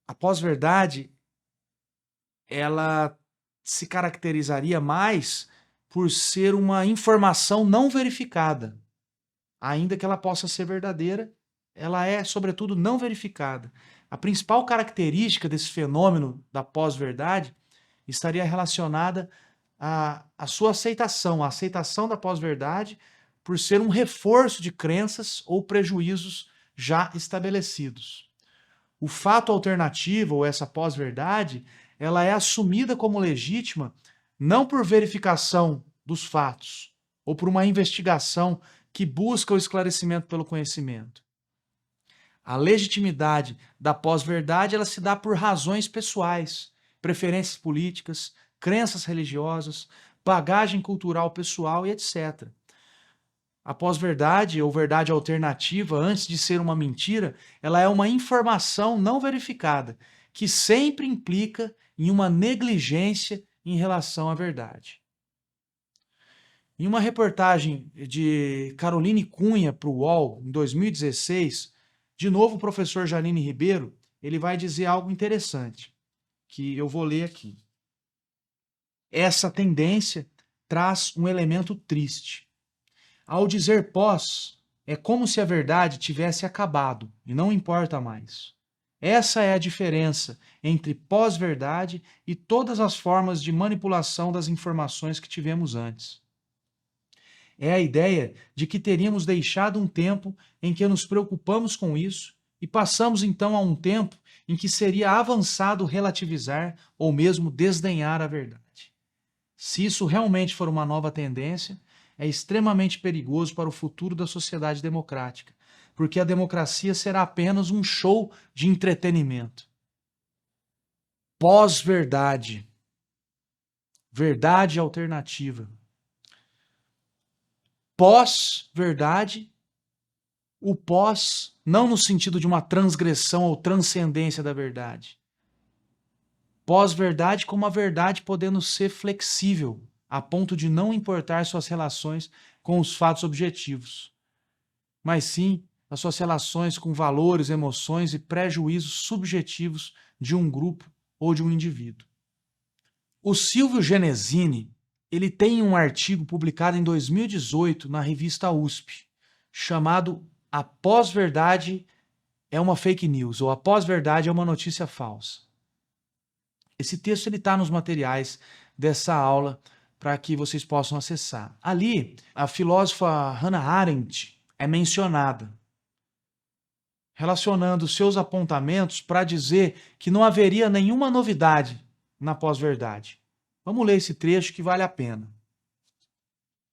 A pós-verdade, ela se caracterizaria mais por ser uma informação não verificada. Ainda que ela possa ser verdadeira, ela é, sobretudo, não verificada. A principal característica desse fenômeno da pós-verdade estaria relacionada à sua aceitação, a aceitação da pós-verdade por ser um reforço de crenças ou prejuízos já estabelecidos. O fato alternativo, ou essa pós-verdade, ela é assumida como legítima não por verificação dos fatos ou por uma investigação que busca o esclarecimento pelo conhecimento. A legitimidade da pós-verdade ela se dá por razões pessoais, preferências políticas, crenças religiosas, bagagem cultural pessoal e etc. A pós-verdade ou verdade alternativa, antes de ser uma mentira, ela é uma informação não verificada, que sempre implica em uma negligência em relação à verdade. Em uma reportagem de Caroline Cunha para o UOL, em 2016, de novo o professor Janine Ribeiro, ele vai dizer algo interessante, que eu vou ler aqui. Essa tendência traz um elemento triste. Ao dizer pós, é como se a verdade tivesse acabado e não importa mais. Essa é a diferença entre pós-verdade e todas as formas de manipulação das informações que tivemos antes. É a ideia de que teríamos deixado um tempo em que nos preocupamos com isso e passamos então a um tempo em que seria avançado relativizar ou mesmo desdenhar a verdade. Se isso realmente for uma nova tendência, é extremamente perigoso para o futuro da sociedade democrática, porque a democracia será apenas um show de entretenimento. Pós-verdade. Verdade alternativa. Pós-verdade O pós, não no sentido de uma transgressão ou transcendência da verdade. Pós-verdade como a verdade podendo ser flexível, a ponto de não importar suas relações com os fatos objetivos, mas sim as suas relações com valores, emoções e prejuízos subjetivos de um grupo ou de um indivíduo. O Silvio Genesini, ele tem um artigo publicado em 2018 na revista USP, chamado A Pós-Verdade é uma Fake News, ou A Pós-Verdade é uma Notícia Falsa. Esse texto está nos materiais dessa aula para que vocês possam acessar. Ali, a filósofa Hannah Arendt é mencionada, relacionando seus apontamentos para dizer que não haveria nenhuma novidade na pós-verdade. Vamos ler esse trecho que vale a pena.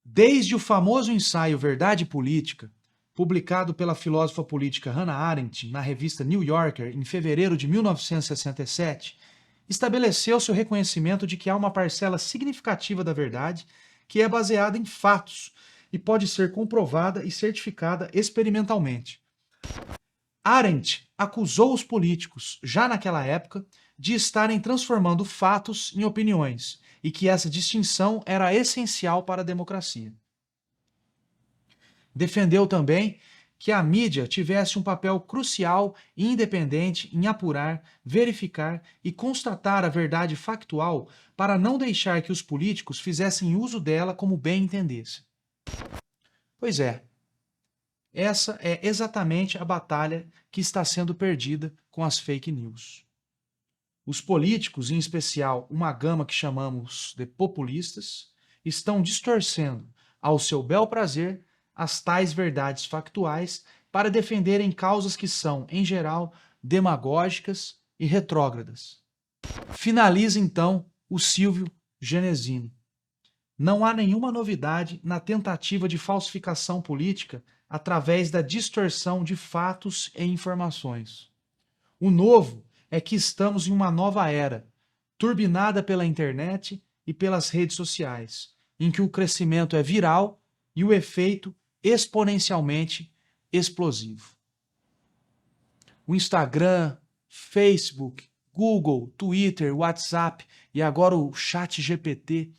Desde o famoso ensaio Verdade Política, publicado pela filósofa política Hannah Arendt na revista New Yorker em fevereiro de 1967, estabeleceu-se o reconhecimento de que há uma parcela significativa da verdade que é baseada em fatos e pode ser comprovada e certificada experimentalmente. Arendt acusou os políticos, já naquela época, de estarem transformando fatos em opiniões e que essa distinção era essencial para a democracia. Defendeu também que a mídia tivesse um papel crucial e independente em apurar, verificar e constatar a verdade factual para não deixar que os políticos fizessem uso dela como bem entendessem. Pois é, essa é exatamente a batalha que está sendo perdida com as fake news. Os políticos, em especial uma gama que chamamos de populistas, estão distorcendo ao seu bel prazer as tais verdades factuais para defenderem causas que são, em geral, demagógicas e retrógradas. Finaliza então o Silvio Genesini. Não há nenhuma novidade na tentativa de falsificação política através da distorção de fatos e informações. O novo é que estamos em uma nova era, turbinada pela internet e pelas redes sociais, em que o crescimento é viral e o efeito exponencialmente explosivo. O Instagram, Facebook, Google, Twitter, WhatsApp e agora o ChatGPT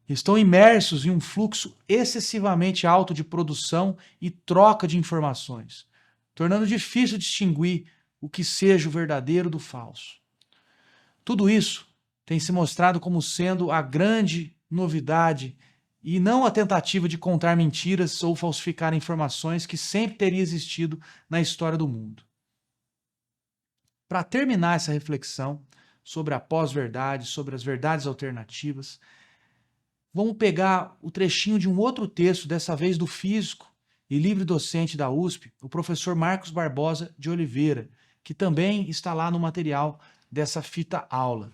estão imersos em um fluxo excessivamente alto de produção e troca de informações, tornando difícil distinguir o que seja o verdadeiro do falso. Tudo isso tem se mostrado como sendo a grande novidade e não a tentativa de contar mentiras ou falsificar informações que sempre teria existido na história do mundo. Para terminar essa reflexão sobre a pós-verdade, sobre as verdades alternativas, vamos pegar o trechinho de um outro texto, dessa vez do físico e livre-docente da USP, o professor Marcos Barbosa de Oliveira, que também está lá no material dessa fita aula.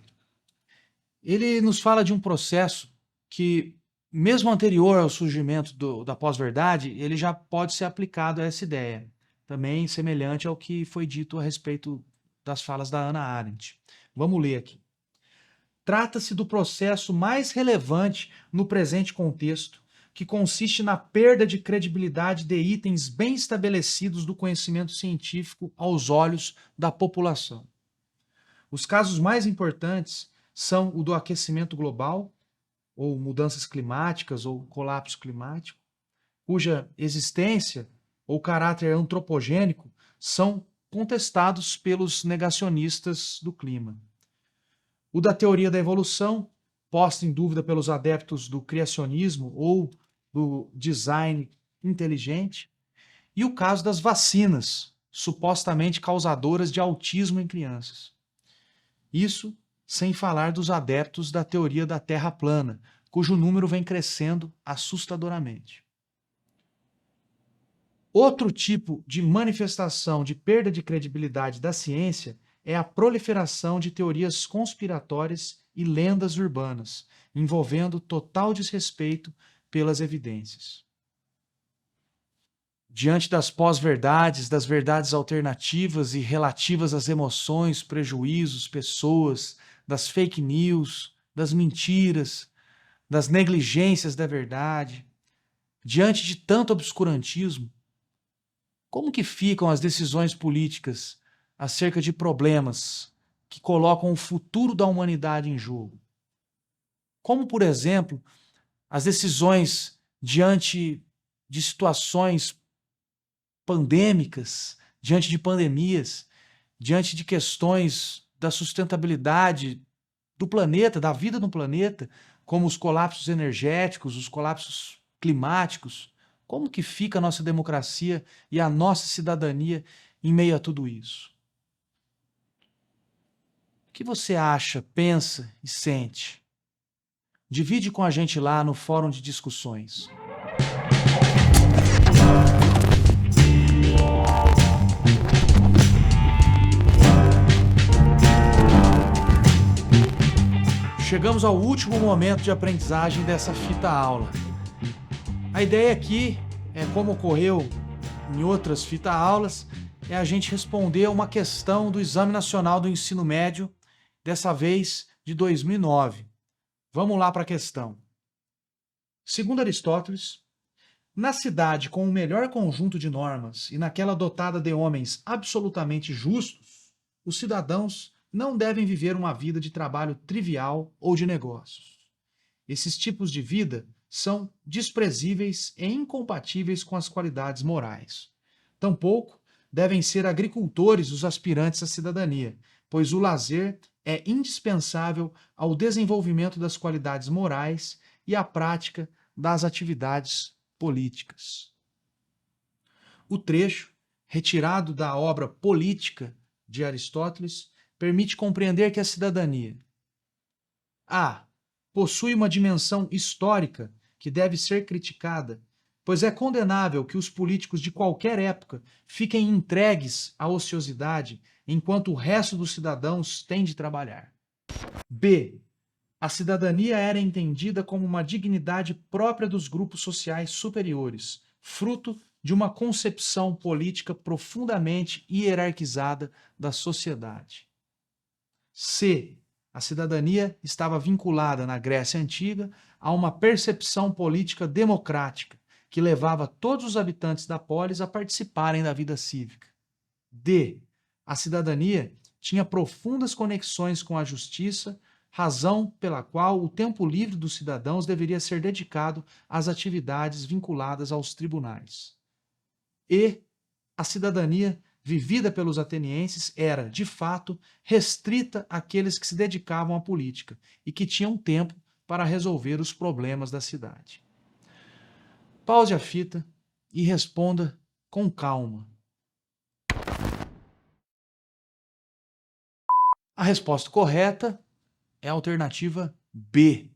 Ele nos fala de um processo que, mesmo anterior ao surgimento da pós-verdade, ele já pode ser aplicado a essa ideia, também semelhante ao que foi dito a respeito das falas da Hannah Arendt. Vamos ler aqui. Trata-se do processo mais relevante no presente contexto, que consiste na perda de credibilidade de itens bem estabelecidos do conhecimento científico aos olhos da população. Os casos mais importantes são o do aquecimento global, ou mudanças climáticas, ou colapso climático, cuja existência ou caráter antropogênico são contestados pelos negacionistas do clima. O da teoria da evolução, posta em dúvida pelos adeptos do criacionismo ou do design inteligente, e o caso das vacinas, supostamente causadoras de autismo em crianças. Isso sem falar dos adeptos da teoria da Terra plana, cujo número vem crescendo assustadoramente. Outro tipo de manifestação de perda de credibilidade da ciência é a proliferação de teorias conspiratórias e lendas urbanas, envolvendo total desrespeito pelas evidências. Diante das pós-verdades, das verdades alternativas e relativas às emoções, prejuízos, pessoas, das fake news, das mentiras, das negligências da verdade, diante de tanto obscurantismo, Como que ficam as decisões políticas acerca de problemas que colocam o futuro da humanidade em jogo? Como, por exemplo, as decisões diante de situações pandêmicas, diante de pandemias, diante de questões da sustentabilidade do planeta, da vida no planeta, como os colapsos energéticos, os colapsos climáticos. Como que fica a nossa democracia e a nossa cidadania em meio a tudo isso? O que você acha, pensa e sente? Divide com a gente lá no fórum de discussões. Chegamos ao último momento de aprendizagem dessa fita aula. A ideia aqui é, como ocorreu em outras fita aulas, é a gente responder a uma questão do Exame Nacional do Ensino Médio, dessa vez de 2009. Vamos lá para a questão. Segundo Aristóteles, na cidade com o melhor conjunto de normas e naquela dotada de homens absolutamente justos, os cidadãos não devem viver uma vida de trabalho trivial ou de negócios. Esses tipos de vida são desprezíveis e incompatíveis com as qualidades morais. Tampouco devem ser agricultores os aspirantes à cidadania, pois o lazer é indispensável ao desenvolvimento das qualidades morais e à prática das atividades políticas. O trecho, retirado da obra Política de Aristóteles, permite compreender que a cidadania a. Possui uma dimensão histórica que deve ser criticada, pois é condenável que os políticos de qualquer época fiquem entregues à ociosidade enquanto o resto dos cidadãos tem de trabalhar. B. A cidadania era entendida como uma dignidade própria dos grupos sociais superiores, fruto de uma concepção política profundamente hierarquizada da sociedade. C. A cidadania estava vinculada na Grécia Antiga a uma percepção política democrática que levava todos os habitantes da polis a participarem da vida cívica. D. A cidadania tinha profundas conexões com a justiça, razão pela qual o tempo livre dos cidadãos deveria ser dedicado às atividades vinculadas aos tribunais. E. A cidadania vivida pelos atenienses era, de fato, restrita àqueles que se dedicavam à política e que tinham tempo para resolver os problemas da cidade. Pause a fita e responda com calma. A resposta correta é a alternativa B.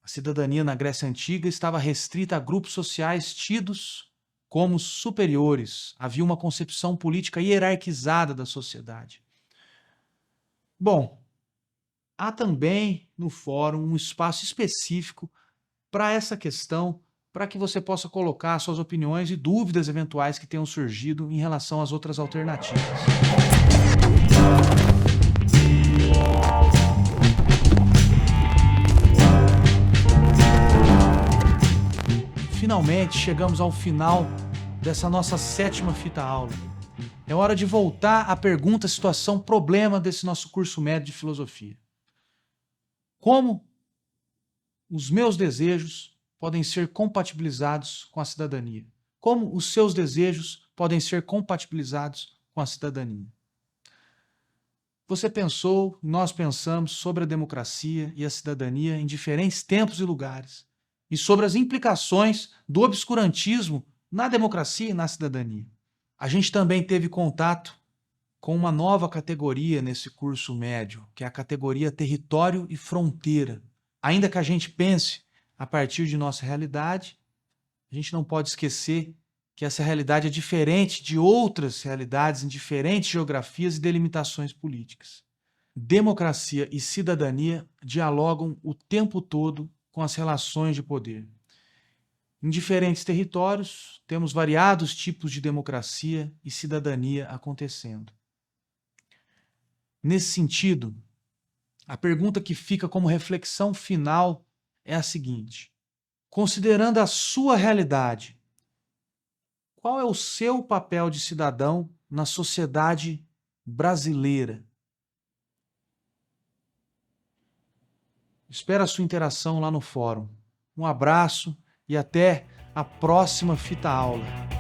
A cidadania na Grécia Antiga estava restrita a grupos sociais tidos como superiores. Havia uma concepção política hierarquizada da sociedade. Bom, há também no fórum um espaço específico para essa questão, para que você possa colocar suas opiniões e dúvidas eventuais que tenham surgido em relação às outras alternativas. Finalmente chegamos ao final dessa nossa 7ª fita aula. É hora de voltar à pergunta, situação, problema desse nosso curso médio de filosofia. Como os meus desejos podem ser compatibilizados com a cidadania? Como os seus desejos podem ser compatibilizados com a cidadania? Você pensou, nós pensamos sobre a democracia e a cidadania em diferentes tempos e lugares, e sobre as implicações do obscurantismo na democracia e na cidadania. A gente também teve contato com uma nova categoria nesse curso médio, que é a categoria território e fronteira. Ainda que a gente pense a partir de nossa realidade, a gente não pode esquecer que essa realidade é diferente de outras realidades em diferentes geografias e delimitações políticas. Democracia e cidadania dialogam o tempo todo com as relações de poder. Em diferentes territórios, temos variados tipos de democracia e cidadania acontecendo. Nesse sentido, a pergunta que fica como reflexão final é a seguinte: considerando a sua realidade, Qual é o seu papel de cidadão na sociedade brasileira? Espero a sua interação lá no fórum. Um abraço e até a próxima fita aula.